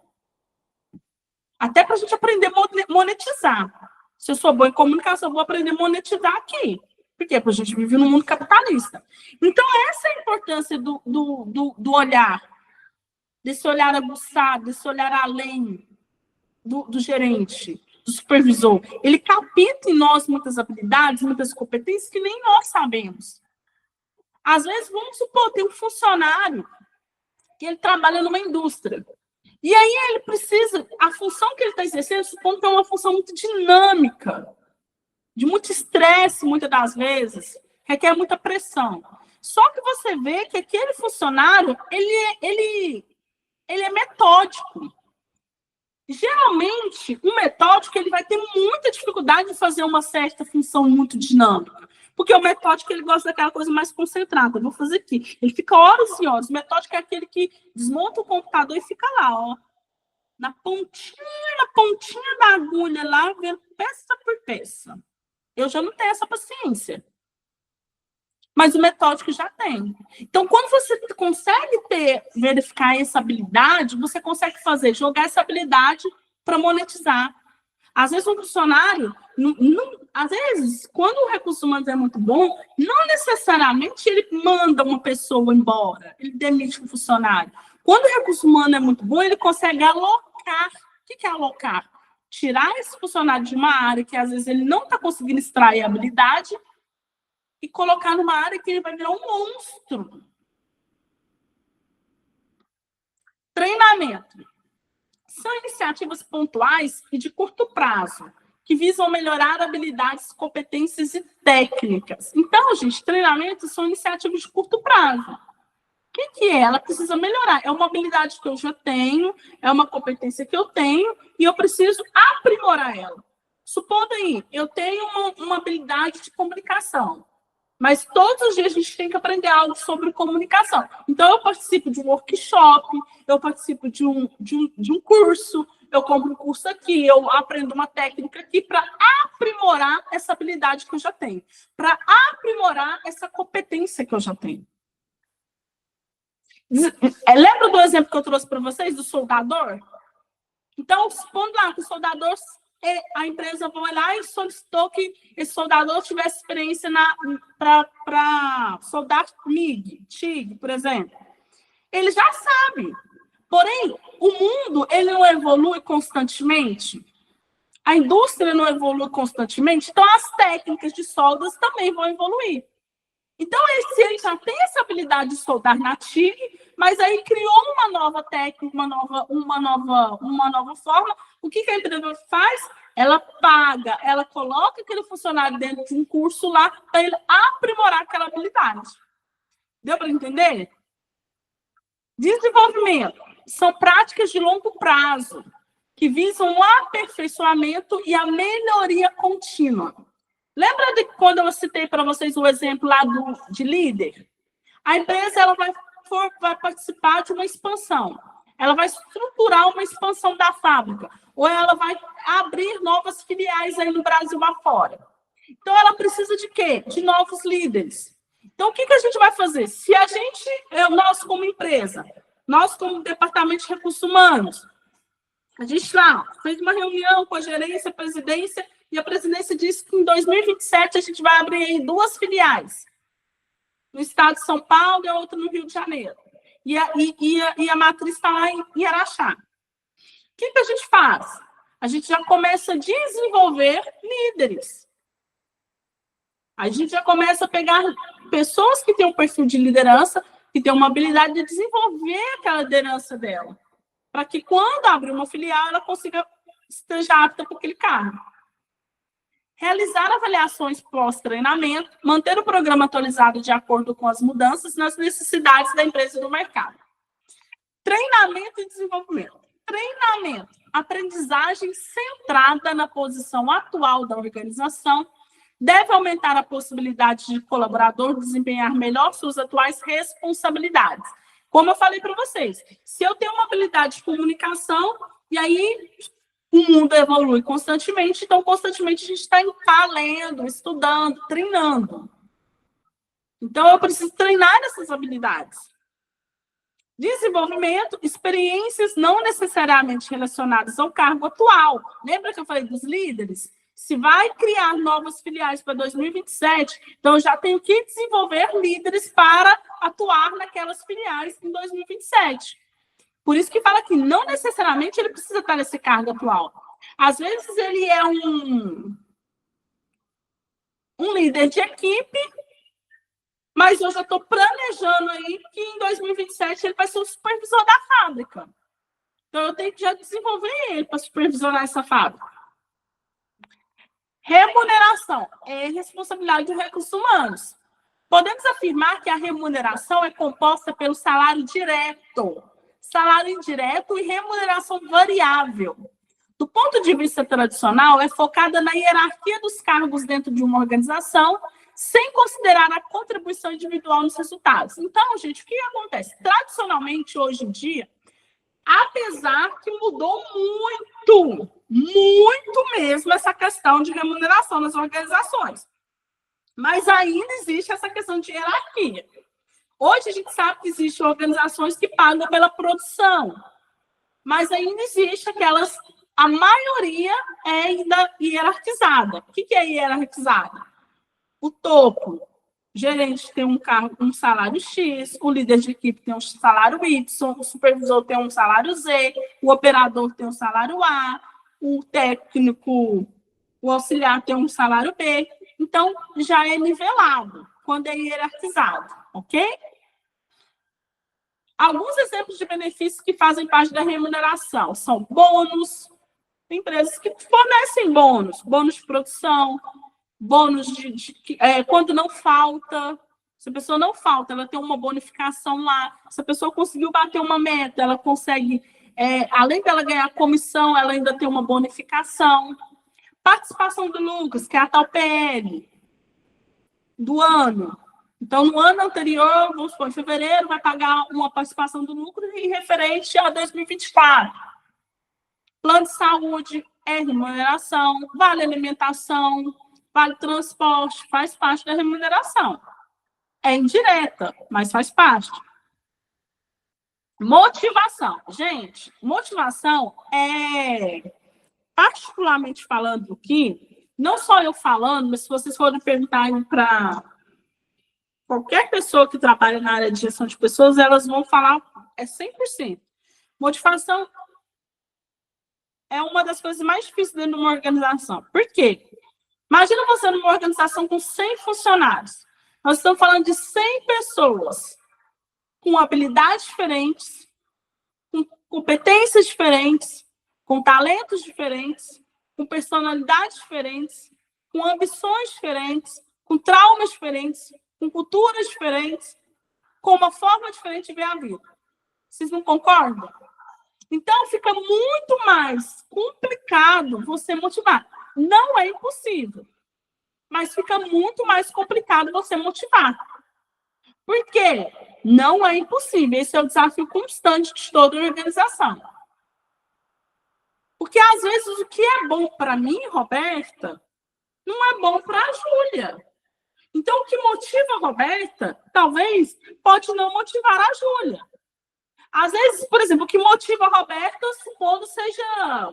Até para a gente aprender a monetizar. Se eu sou boa em comunicação, eu vou aprender a monetizar aqui. Por quê? Porque a gente vive num mundo capitalista. Então, essa é a importância do olhar. Desse olhar aguçado, desse olhar além do gerente, do supervisor. Ele capta em nós muitas habilidades, muitas competências que nem nós sabemos. Às vezes, vamos supor, tem um funcionário que ele trabalha numa indústria. E aí ele precisa, a função que ele está exercendo, supondo que é uma função muito dinâmica, de muito estresse, muitas das vezes, requer muita pressão. Só que você vê que aquele funcionário, ele é metódico. Geralmente, um metódico ele vai ter muita dificuldade de fazer uma certa função muito dinâmica. Porque o metódico ele gosta daquela coisa mais concentrada. Vou fazer aqui. Ele fica horas e horas. O metódico é aquele que desmonta o computador e fica lá, ó, na pontinha da agulha lá, vendo peça por peça. Eu já não tenho essa paciência. Mas o metódico já tem. Então, quando você consegue verificar essa habilidade, você consegue jogar essa habilidade para monetizar. Às vezes, um funcionário, às vezes, quando o recurso humano é muito bom, não necessariamente ele manda uma pessoa embora, ele demite um funcionário. Quando o recurso humano é muito bom, ele consegue alocar. O que é alocar? Tirar esse funcionário de uma área que, às vezes, ele não está conseguindo extrair habilidade e colocar numa área que ele vai virar um monstro. Treinamento. São iniciativas pontuais e de curto prazo, que visam melhorar habilidades, competências e técnicas. Então, gente, treinamentos são iniciativas de curto prazo. O que é? Ela precisa melhorar. É uma habilidade que eu já tenho, é uma competência que eu tenho, e eu preciso aprimorar ela. Supondo aí, eu tenho uma habilidade de comunicação. Mas todos os dias a gente tem que aprender algo sobre comunicação. Então, eu participo de um workshop, eu participo de um curso, eu compro um curso aqui, eu aprendo uma técnica aqui para aprimorar essa habilidade que eu já tenho, para aprimorar essa competência que eu já tenho. Lembra do exemplo que eu trouxe para vocês, do soldador? Então, supondo lá que o soldador, a empresa vai lá e solicitou que esse soldador tivesse experiência para soldar MIG, TIG, por exemplo. Ele já sabe. Porém, o mundo ele não evolui constantemente. A indústria não evolui constantemente, então as técnicas de soldas também vão evoluir. Então, se ele já tem essa habilidade de soldar na TIG, mas aí criou uma nova técnica, uma nova forma, o que a empresa faz? Ela paga, ela coloca aquele funcionário dentro de um curso lá para ele aprimorar aquela habilidade. Deu para entender? Desenvolvimento são práticas de longo prazo que visam o aperfeiçoamento e a melhoria contínua. Lembra de quando eu citei para vocês o exemplo lá de líder? A empresa ela vai participar de uma expansão. Ela vai estruturar uma expansão da fábrica. Ou ela vai abrir novas filiais aí no Brasil afora. Então, ela precisa de quê? De novos líderes. Então, o que a gente vai fazer? Se a gente, nós como empresa, nós como departamento de recursos humanos, a gente lá fez uma reunião com a gerência, a presidência, e a presidência disse que em 2027 a gente vai abrir aí 2 filiais. No estado de São Paulo e a outra no Rio de Janeiro. E a matriz está lá em Araxá. O que a gente faz? A gente já começa a desenvolver líderes. A gente já começa a pegar pessoas que têm um perfil de liderança, que têm uma habilidade de desenvolver aquela liderança dela, para que quando abrir uma filial, ela esteja apta para aquele cargo. Realizar avaliações pós-treinamento, manter o programa atualizado de acordo com as mudanças nas necessidades da empresa e do mercado. Treinamento e desenvolvimento. Treinamento, aprendizagem centrada na posição atual da organização, deve aumentar a possibilidade de colaborador desempenhar melhor suas atuais responsabilidades. Como eu falei para vocês, se eu tenho uma habilidade de comunicação, e aí o mundo evolui constantemente, então constantemente a gente está lendo, estudando, treinando. Então eu preciso treinar essas habilidades. Desenvolvimento, experiências não necessariamente relacionadas ao cargo atual. Lembra que eu falei dos líderes? Se vai criar novas filiais para 2027, então eu já tenho que desenvolver líderes para atuar naquelas filiais em 2027. Por isso que fala que não necessariamente ele precisa estar nesse cargo atual. Às vezes ele é um líder de equipe, mas eu já estou planejando aí que em 2027 ele vai ser o supervisor da fábrica. Então eu tenho que já desenvolver ele para supervisionar essa fábrica. Remuneração é responsabilidade de recursos humanos. Podemos afirmar que a remuneração é composta pelo salário direto, salário indireto e remuneração variável. Do ponto de vista tradicional, é focada na hierarquia dos cargos dentro de uma organização, sem considerar a contribuição individual nos resultados. Então, gente, o que acontece? Tradicionalmente, hoje em dia, apesar que mudou muito mesmo essa questão de remuneração nas organizações, mas ainda existe essa questão de hierarquia. Hoje a gente sabe que existem organizações que pagam pela produção, mas ainda existe aquelas, a maioria é ainda hierarquizada. O que é hierarquizada? O topo, o gerente tem um salário X, o líder de equipe tem um salário Y, o supervisor tem um salário Z, o operador tem um salário A, o técnico, o auxiliar tem um salário B. Então, já é nivelado quando é hierarquizado, ok? Alguns exemplos de benefícios que fazem parte da remuneração são bônus, empresas que fornecem bônus de produção, bônus quando não falta. Se a pessoa não falta, ela tem uma bonificação lá. Se a pessoa conseguiu bater uma meta, ela consegue, além dela ganhar comissão, ela ainda tem uma bonificação. Participação do lucros, que é a tal PL do ano. Então, no ano anterior, vamos supor, em fevereiro, vai pagar uma participação do lucro em referente a 2024. Plano de saúde é remuneração, vale alimentação, vale transporte, faz parte da remuneração. É indireta, mas faz parte. Motivação. Gente, motivação é, particularmente falando aqui, não só eu falando, mas se vocês forem perguntar para qualquer pessoa que trabalha na área de gestão de pessoas, elas vão falar 100%. Motivação é uma das coisas mais difíceis dentro de uma organização. Por quê? Imagina você numa organização com 100 funcionários. Nós estamos falando de 100 pessoas com habilidades diferentes, com competências diferentes, com talentos diferentes, com personalidades diferentes, com ambições diferentes, com traumas diferentes, com culturas diferentes, com uma forma diferente de ver a vida. Vocês não concordam? Então, fica muito mais complicado você motivar. Não é impossível, mas fica muito mais complicado você motivar. Por quê? Não é impossível. Esse é o desafio constante de toda organização. Porque, às vezes, o que é bom para mim, Roberta, não é bom para a Júlia. Então, o que motiva a Roberta, talvez, pode não motivar a Júlia. Às vezes, por exemplo, o que motiva a Roberta, supondo, seja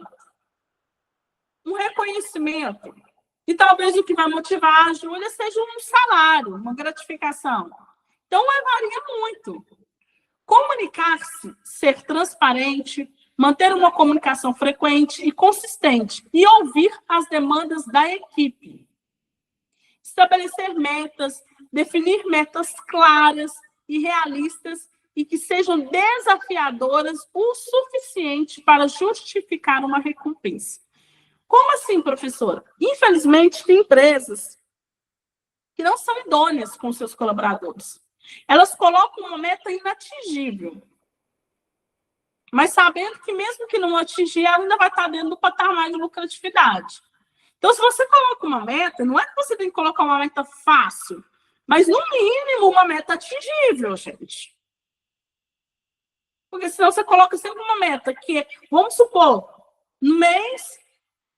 um reconhecimento. E talvez o que vai motivar a Júlia seja um salário, uma gratificação. Então, varia muito. Comunicar-se, ser transparente, manter uma comunicação frequente e consistente e ouvir as demandas da equipe. Estabelecer metas, definir metas claras e realistas e que sejam desafiadoras o suficiente para justificar uma recompensa. Como assim, professora? Infelizmente, tem empresas que não são idôneas com seus colaboradores. Elas colocam uma meta inatingível, mas sabendo que mesmo que não atingir, ela ainda vai estar dentro do patamar de lucratividade. Então, se você coloca uma meta, não é que você tem que colocar uma meta fácil, mas, no mínimo, uma meta atingível, gente. Porque senão você coloca sempre uma meta que, vamos supor, no mês,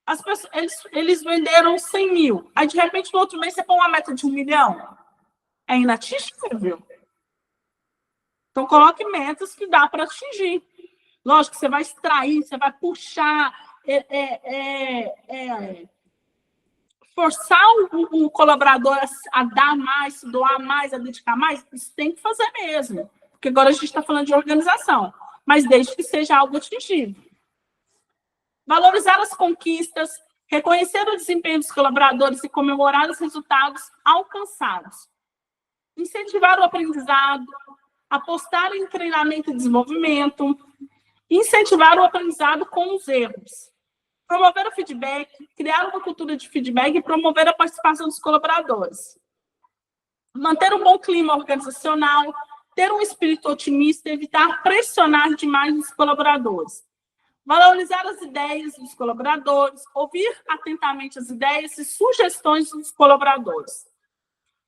as pessoas, eles venderam 100 mil. Aí, de repente, no outro mês, você põe uma meta de 1 milhão. É inatingível. Então, coloque metas que dá para atingir. Lógico que você vai extrair, você vai puxar, forçar o colaborador a dar mais, a doar mais, a dedicar mais. Isso tem que fazer mesmo. Porque agora a gente está falando de organização. Mas desde que seja algo atingível. Valorizar as conquistas, reconhecer o desempenho dos colaboradores e comemorar os resultados alcançados. Incentivar o aprendizado, apostar em treinamento e desenvolvimento, incentivar o aprendizado com os erros, promover o feedback, criar uma cultura de feedback e promover a participação dos colaboradores. Manter um bom clima organizacional, ter um espírito otimista e evitar pressionar demais os colaboradores. Valorizar as ideias dos colaboradores, ouvir atentamente as ideias e sugestões dos colaboradores.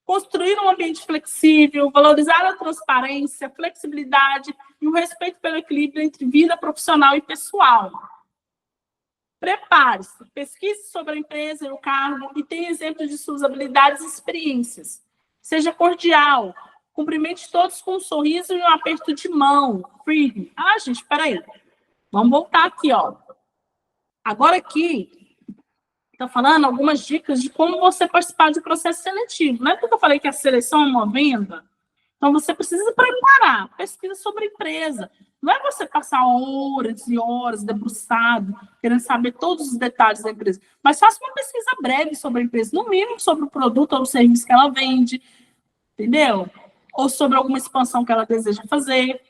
Construir um ambiente flexível, valorizar a transparência, a flexibilidade e o respeito pelo equilíbrio entre vida profissional e pessoal. Prepare-se, pesquise sobre a empresa e o cargo e tenha exemplos de suas habilidades e experiências. Seja cordial, cumprimente todos com um sorriso e um aperto de mão. Firme. Gente, peraí. Vamos voltar aqui, ó. Agora aqui, está falando algumas dicas de como você participar de processo seletivo. Não é porque eu falei que a seleção é uma venda? Então, você precisa preparar, pesquisa sobre a empresa. Não é você passar horas e horas debruçado, querendo saber todos os detalhes da empresa, mas faça uma pesquisa breve sobre a empresa, no mínimo sobre o produto ou o serviço que ela vende, entendeu? Ou sobre alguma expansão que ela deseja fazer.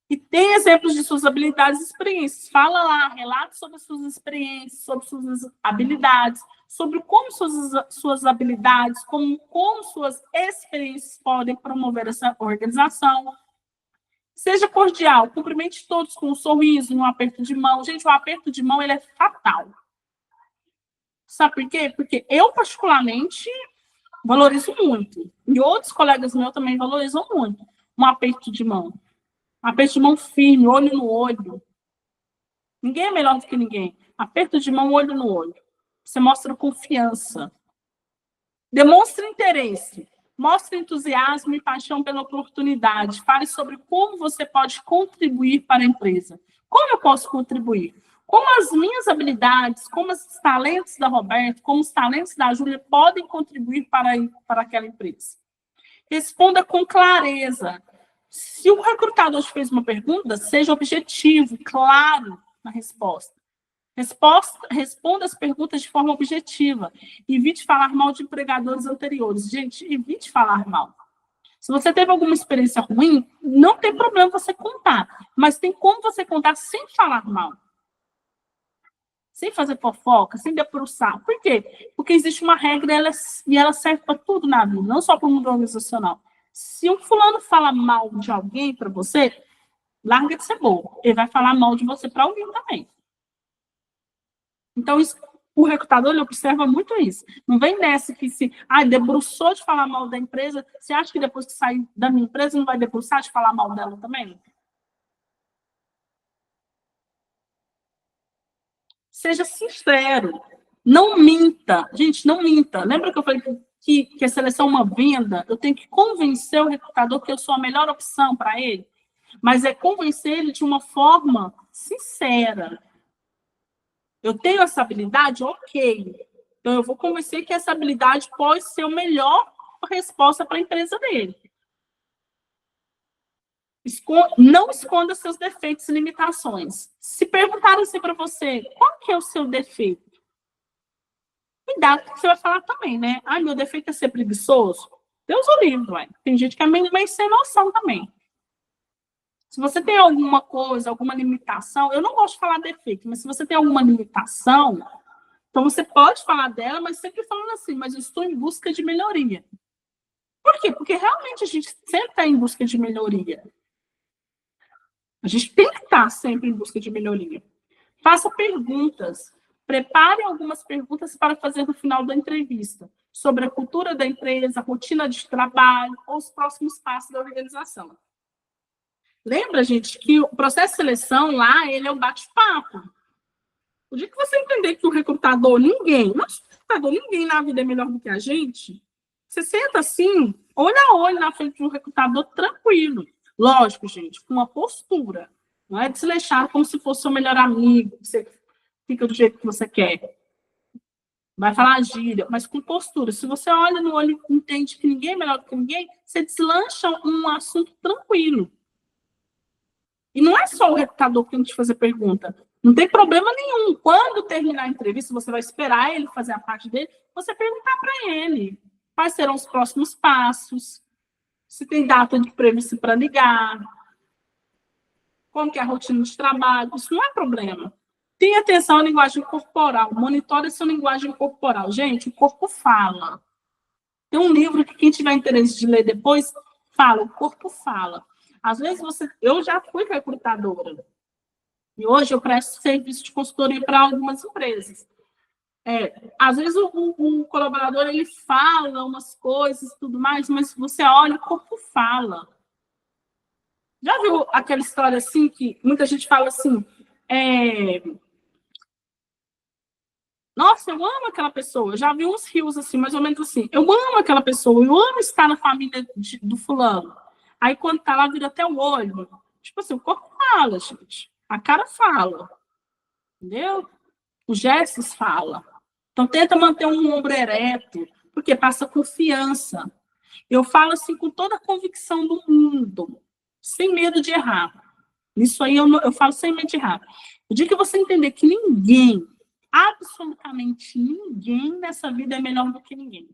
E tem exemplos de suas habilidades e experiências. Fala lá, relata sobre suas experiências, sobre suas habilidades, sobre como suas habilidades, como suas experiências podem promover essa organização. Seja cordial, cumprimente todos com um sorriso, um aperto de mão. Gente, o aperto de mão ele é fatal. Sabe por quê? Porque eu, particularmente, valorizo muito. E outros colegas meus também valorizam muito um aperto de mão. Aperto de mão firme, olho no olho. Ninguém é melhor do que ninguém. Aperto de mão, olho no olho. Você mostra confiança. Demonstra interesse. Mostre entusiasmo e paixão pela oportunidade. Fale sobre como você pode contribuir para a empresa. Como eu posso contribuir? Como as minhas habilidades, como os talentos da Roberta, como os talentos da Júlia podem contribuir para aquela empresa? Responda com clareza. Se o recrutador te fez uma pergunta, seja objetivo, claro na resposta. Responda as perguntas de forma objetiva. Evite falar mal de empregadores anteriores. Gente, evite falar mal. Se você teve alguma experiência ruim, não tem problema você contar. Mas tem como você contar sem falar mal. Sem fazer fofoca, sem debruçar. Por quê? Porque existe uma regra e ela serve para tudo na vida, não só para o mundo organizacional. Se um fulano fala mal de alguém para você, larga de ser bobo. Ele vai falar mal de você para alguém também. Então, o recrutador ele observa muito isso. Não vem nessa que se debruçou de falar mal da empresa, você acha que depois que sair da minha empresa não vai debruçar de falar mal dela também? Seja sincero. Não minta. Gente, não minta. Lembra que eu falei que a seleção é uma venda? Eu tenho que convencer o recrutador que eu sou a melhor opção para ele. Mas é convencer ele de uma forma sincera. Eu tenho essa habilidade? Ok. Então, eu vou convencer que essa habilidade pode ser a melhor resposta para a empresa dele. Não esconda seus defeitos e limitações. Se perguntarem assim para você, qual que é o seu defeito? Cuidado que você vai falar também, né? Meu defeito é ser preguiçoso. Deus o livre, ué. Tem gente que é meio sem noção também. Se você tem alguma coisa, alguma limitação, eu não gosto de falar defeito, mas se você tem alguma limitação, então você pode falar dela, mas sempre falando assim, mas eu estou em busca de melhoria. Por quê? Porque realmente a gente sempre está em busca de melhoria. A gente tem que estar sempre em busca de melhoria. Faça perguntas. Prepare algumas perguntas para fazer no final da entrevista, sobre a cultura da empresa, a rotina de trabalho ou os próximos passos da organização. Lembra, gente, que o processo de seleção lá, ele é um bate-papo. O dia que você entender que o recrutador, ninguém na vida é melhor do que a gente, você senta assim, olho a olho na frente do recrutador, tranquilo. Lógico, gente, com uma postura. Não é desleixar como se fosse o melhor amigo, que você fica do jeito que você quer. Vai falar gíria, mas com postura. Se você olha no olho e entende que ninguém é melhor do que ninguém, você deslancha um assunto tranquilo. E não é só o recrutador que tem que te fazer pergunta. Não tem problema nenhum. Quando terminar a entrevista, você vai esperar ele fazer a parte dele, você perguntar para ele quais serão os próximos passos, se tem data de previsto para ligar, como que é a rotina de trabalho. Isso não é problema. Tenha atenção à linguagem corporal. Monitore sua linguagem corporal. Gente, o corpo fala. Tem um livro que quem tiver interesse de ler depois, fala, o corpo fala. Às vezes eu já fui recrutadora. E hoje eu presto serviço de consultoria para algumas empresas. Às vezes o colaborador ele fala umas coisas e tudo mais, mas você olha, o corpo fala. Já viu aquela história assim que muita gente fala assim, nossa, eu amo aquela pessoa. Eu já vi uns rios assim, mais ou menos assim. Eu amo aquela pessoa, eu amo estar na família do fulano. Aí quando tá lá, vira até o olho. Tipo assim, o corpo fala, gente. A cara fala. Entendeu? Os gestos falam. Então tenta manter um ombro ereto, porque passa confiança. Eu falo assim com toda a convicção do mundo, sem medo de errar. Isso aí eu falo sem medo de errar. O dia que você entender que ninguém, absolutamente ninguém nessa vida é melhor do que ninguém.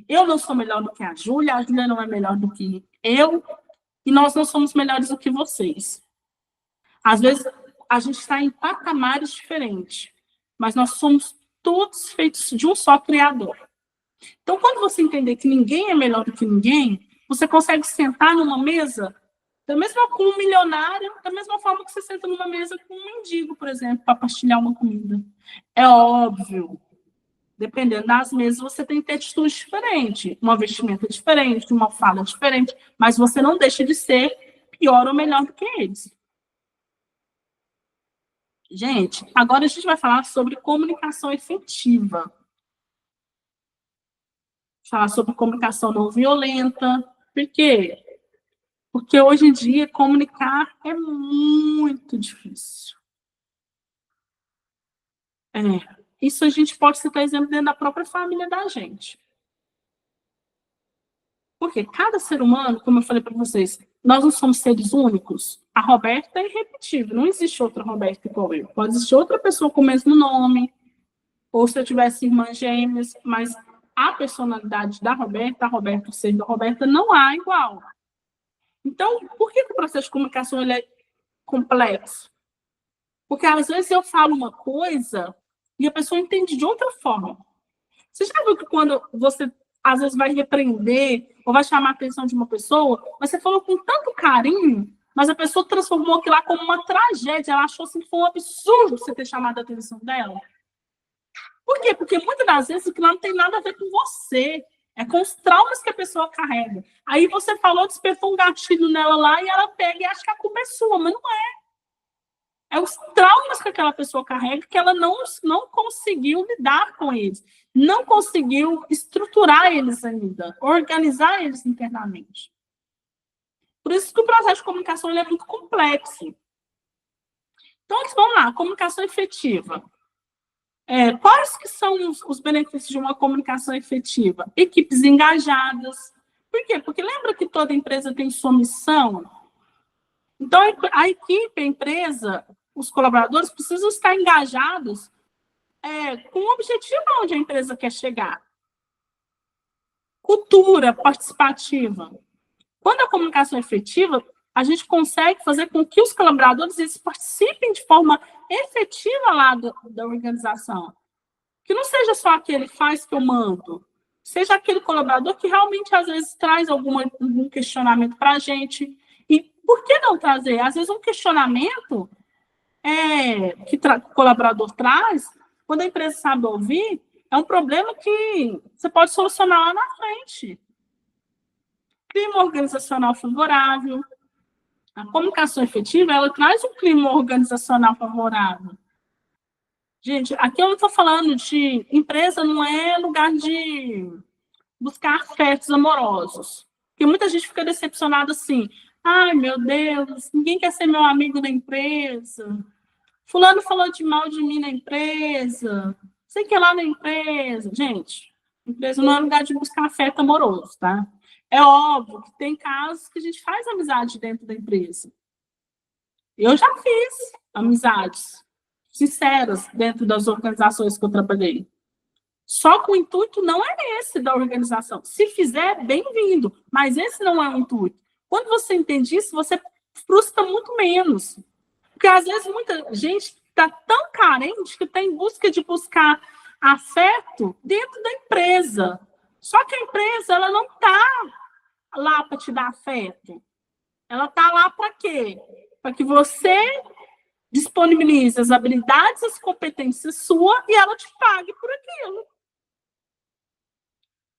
Eu não sou melhor do que a Júlia não é melhor do que eu, e nós não somos melhores do que vocês. Às vezes, a gente está em patamares diferentes, mas nós somos todos feitos de um só Criador. Então, quando você entender que ninguém é melhor do que ninguém, você consegue sentar numa mesa, da mesma com um milionário, da mesma forma que você senta numa mesa com um mendigo, por exemplo, para partilhar uma comida. É óbvio, dependendo das mesas, você tem que ter atitudes diferentes, uma vestimenta diferente, uma fala diferente, mas você não deixa de ser pior ou melhor do que eles. Gente, agora a gente vai falar sobre comunicação efetiva. falar sobre comunicação não violenta. Por quê? Porque hoje em dia comunicar é muito difícil. Isso a gente pode citar exemplo dentro da própria família da gente. Porque cada ser humano, como eu falei para vocês, nós não somos seres únicos. A Roberta é irrepetível, não existe outra Roberta igual eu. Pode existir outra pessoa com o mesmo nome, ou se eu tivesse irmãs gêmeas, mas a personalidade da Roberta, a Roberta, o ser da Roberta, não há igual. Então, por que o processo de comunicação ele é complexo? Porque às vezes eu falo uma coisa e a pessoa entende de outra forma. Você já viu que quando você, às vezes, vai repreender ou vai chamar a atenção de uma pessoa, mas você falou com tanto carinho, mas a pessoa transformou aquilo lá como uma tragédia. Ela achou assim, que foi um absurdo você ter chamado a atenção dela. Por quê? Porque muitas das vezes aquilo não tem nada a ver com você. É com os traumas que a pessoa carrega. Aí você falou, despertou um gatilho nela lá e ela pega e acha que a culpa é sua, mas não é. É os traumas que aquela pessoa carrega que ela não conseguiu lidar com eles. Não conseguiu estruturar eles ainda, organizar eles internamente. Por isso que o processo de comunicação ele é muito complexo. Então, vamos lá, comunicação efetiva. Quais que são os benefícios de uma comunicação efetiva? Equipes engajadas. Por quê? Porque lembra que toda empresa tem sua missão? Então, a equipe, a empresa, os colaboradores precisam estar engajados com o objetivo onde a empresa quer chegar. Cultura participativa. Quando a comunicação é efetiva, a gente consegue fazer com que os colaboradores eles participem de forma efetiva lá da organização. Que não seja só aquele faz que eu mando, seja aquele colaborador que realmente, às vezes, traz algum questionamento para a gente. E por que não trazer? Às vezes, um questionamento que o colaborador traz, quando a empresa sabe ouvir, é um problema que você pode solucionar lá na frente. Clima organizacional favorável. A comunicação efetiva, ela traz um clima organizacional favorável. Gente, aqui eu não estou falando de... Empresa não é lugar de buscar afetos amorosos. Porque muita gente fica decepcionada assim. Ai, meu Deus, ninguém quer ser meu amigo da empresa. Fulano falou de mal de mim na empresa. Sei que é lá na empresa. Gente, empresa não é lugar de buscar afeto amoroso, tá? É óbvio que tem casos que a gente faz amizade dentro da empresa. Eu já fiz amizades sinceras dentro das organizações que eu trabalhei. Só que o intuito não é esse da organização. Se fizer, bem-vindo. Mas esse não é o intuito. Quando você entende isso, você frustra muito menos. Porque, às vezes, muita gente está tão carente que está em busca de buscar afeto dentro da empresa. Só que a empresa ela não está lá para te dar afeto. Ela está lá para quê? Para que você disponibilize as habilidades, as competências suas e ela te pague por aquilo.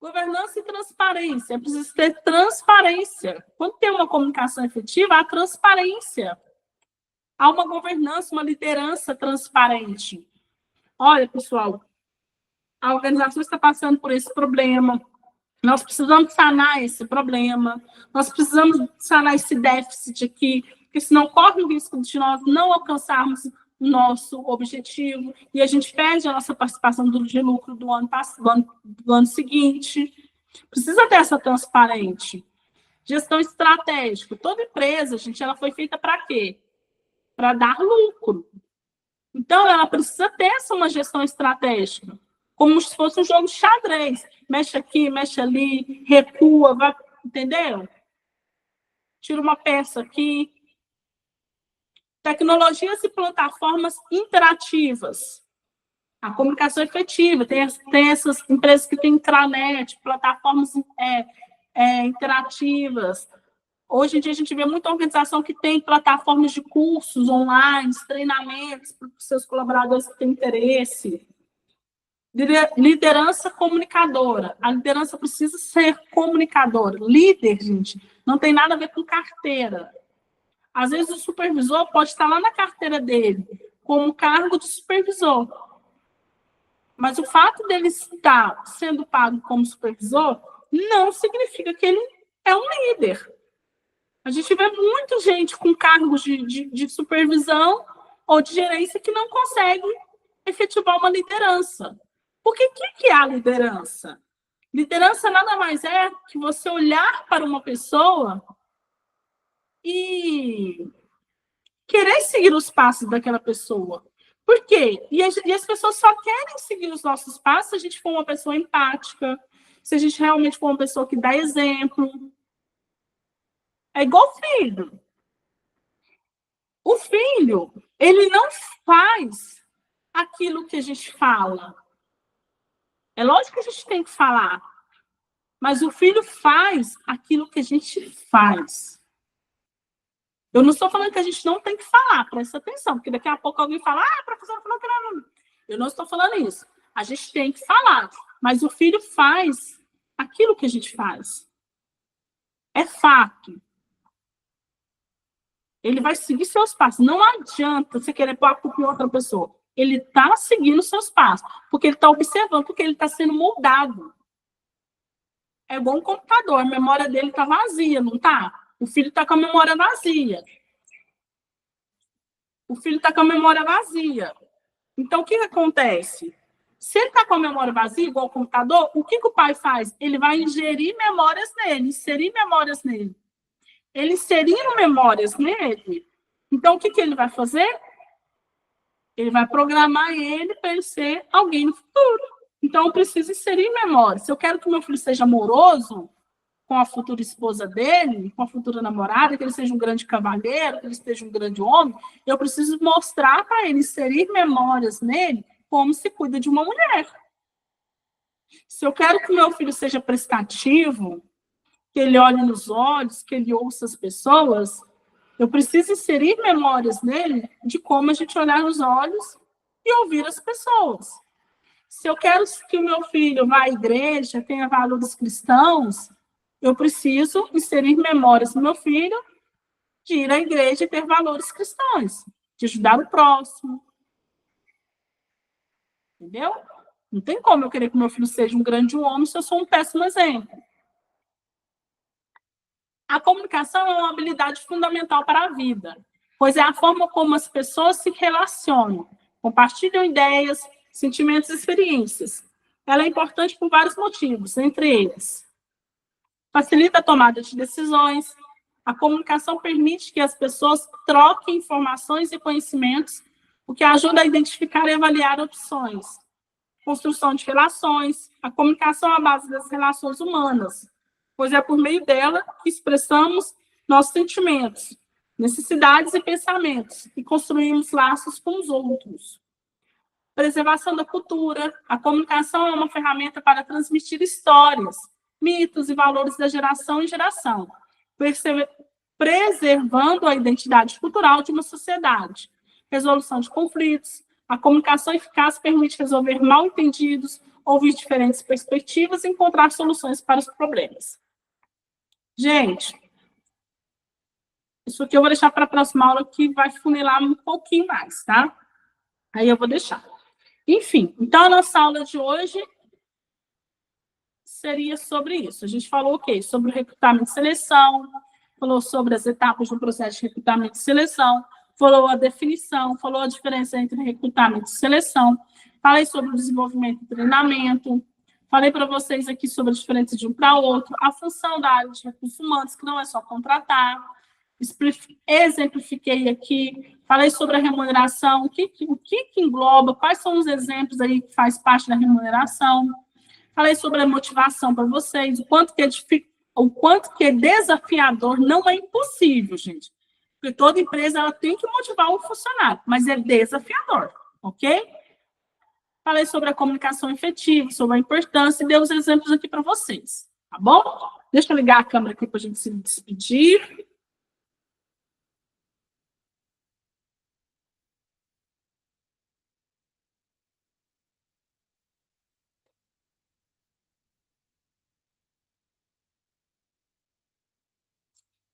Governança e transparência. É preciso ter transparência. Quando tem uma comunicação efetiva, há transparência. Há uma governança, uma liderança transparente. Olha, pessoal, a organização está passando por esse problema. Nós precisamos sanar esse problema. Nós precisamos sanar esse déficit aqui, porque senão corre o risco de nós não alcançarmos o nosso objetivo e a gente perde a nossa participação de lucro do ano seguinte. Precisa ter essa transparente. Gestão estratégica. Toda empresa, gente, ela foi feita para quê? Para dar lucro. Então, ela precisa ter uma gestão estratégica, como se fosse um jogo de xadrez. Mexe aqui, mexe ali, recua, vai, entendeu? Tira uma peça aqui. Tecnologias e plataformas interativas. A comunicação efetiva. Tem essas empresas que têm intranet, plataformas interativas. Hoje em dia, a gente vê muita organização que tem plataformas de cursos online, treinamentos para os seus colaboradores que têm interesse. Liderança comunicadora. A liderança precisa ser comunicadora. Líder, gente, não tem nada a ver com carteira. Às vezes, o supervisor pode estar lá na carteira dele, como cargo de supervisor. Mas o fato dele estar sendo pago como supervisor não significa que ele é um líder. A gente vê muita gente com cargos de supervisão ou de gerência que não consegue efetivar uma liderança. Porque o que é a liderança? Liderança nada mais é que você olhar para uma pessoa e querer seguir os passos daquela pessoa. Por quê? E as pessoas só querem seguir os nossos passos se a gente for uma pessoa empática, se a gente realmente for uma pessoa que dá exemplo. É igual filho. O filho, ele não faz aquilo que a gente fala. É lógico que a gente tem que falar, mas o filho faz aquilo que a gente faz. Eu não estou falando que a gente não tem que falar, presta atenção, porque daqui a pouco alguém fala, a professora falou que não. Eu não estou falando isso. A gente tem que falar, mas o filho faz aquilo que a gente faz. É fato. Ele vai seguir seus passos. Não adianta você querer pôr a culpa em outra pessoa. Ele está seguindo seus passos, porque ele está observando, porque ele está sendo moldado. É igual um computador, a memória dele está vazia, não está? O filho está com a memória vazia. O filho está com a memória vazia. Então, o que acontece? Se ele está com a memória vazia, igual o computador, o que o pai faz? Ele vai ingerir memórias nele, inserir memórias nele. Ele inserindo memórias nele, então o que ele vai fazer? Ele vai programar ele para ele ser alguém no futuro. Então, eu preciso inserir memórias. Se eu quero que meu filho seja amoroso com a futura esposa dele, com a futura namorada, que ele seja um grande cavalheiro, que ele seja um grande homem, eu preciso mostrar para ele, inserir memórias nele, como se cuida de uma mulher. Se eu quero que meu filho seja prestativo, que ele olhe nos olhos, que ele ouça as pessoas, eu preciso inserir memórias nele de como a gente olhar nos olhos e ouvir as pessoas. Se eu quero que o meu filho vá à igreja, tenha valores cristãos, eu preciso inserir memórias no meu filho de ir à igreja e ter valores cristãos, de ajudar o próximo. Entendeu? Não tem como eu querer que meu filho seja um grande homem se eu sou um péssimo exemplo. A comunicação é uma habilidade fundamental para a vida, pois é a forma como as pessoas se relacionam, compartilham ideias, sentimentos e experiências. Ela é importante por vários motivos, entre eles: facilita a tomada de decisões, a comunicação permite que as pessoas troquem informações e conhecimentos, o que ajuda a identificar e avaliar opções. Construção de relações, a comunicação é a base das relações humanas, pois é por meio dela que expressamos nossos sentimentos, necessidades e pensamentos, e construímos laços com os outros. Preservação da cultura, a comunicação é uma ferramenta para transmitir histórias, mitos e valores da geração em geração, preservando a identidade cultural de uma sociedade. Resolução de conflitos, a comunicação eficaz permite resolver mal-entendidos, ouvir diferentes perspectivas e encontrar soluções para os problemas. Gente, isso aqui eu vou deixar para a próxima aula, que vai funilar um pouquinho mais, tá? Aí eu vou deixar. Enfim, então a nossa aula de hoje seria sobre isso. A gente falou o quê? Sobre o recrutamento e seleção, falou sobre as etapas do processo de recrutamento e seleção, falou a definição, falou a diferença entre recrutamento e seleção, falei sobre o desenvolvimento e treinamento, falei para vocês aqui sobre a diferença de um para outro, a função da área de recursos humanos, que não é só contratar, exemplifiquei aqui, falei sobre a remuneração, o que engloba, quais são os exemplos aí que faz parte da remuneração, falei sobre a motivação para vocês, o quanto que é desafiador, não é impossível, gente. Porque toda empresa ela tem que motivar o funcionário, mas é desafiador, ok? Falei sobre a comunicação efetiva, sobre a importância e dei os exemplos aqui para vocês, tá bom? Deixa eu ligar a câmera aqui para a gente se despedir.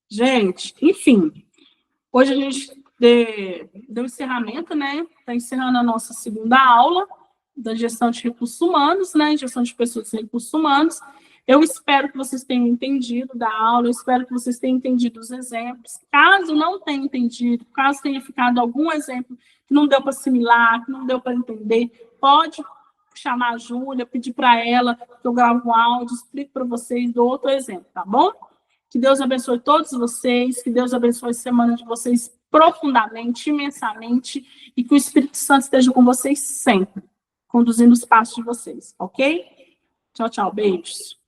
Gente, enfim, hoje a gente deu encerramento, né? Está encerrando a nossa segunda aula. da gestão de recursos humanos, né? Gestão de pessoas e recursos humanos. Eu espero que vocês tenham entendido da aula, eu espero que vocês tenham entendido os exemplos. Caso não tenham entendido, caso tenha ficado algum exemplo que não deu para assimilar, que não deu para entender, pode chamar a Júlia, pedir para ela que eu gravo um áudio, explico para vocês, dou outro exemplo, tá bom? Que Deus abençoe todos vocês, que Deus abençoe a semana de vocês profundamente, imensamente, e que o Espírito Santo esteja com vocês sempre, conduzindo os passos de vocês, ok? Tchau, tchau, beijos.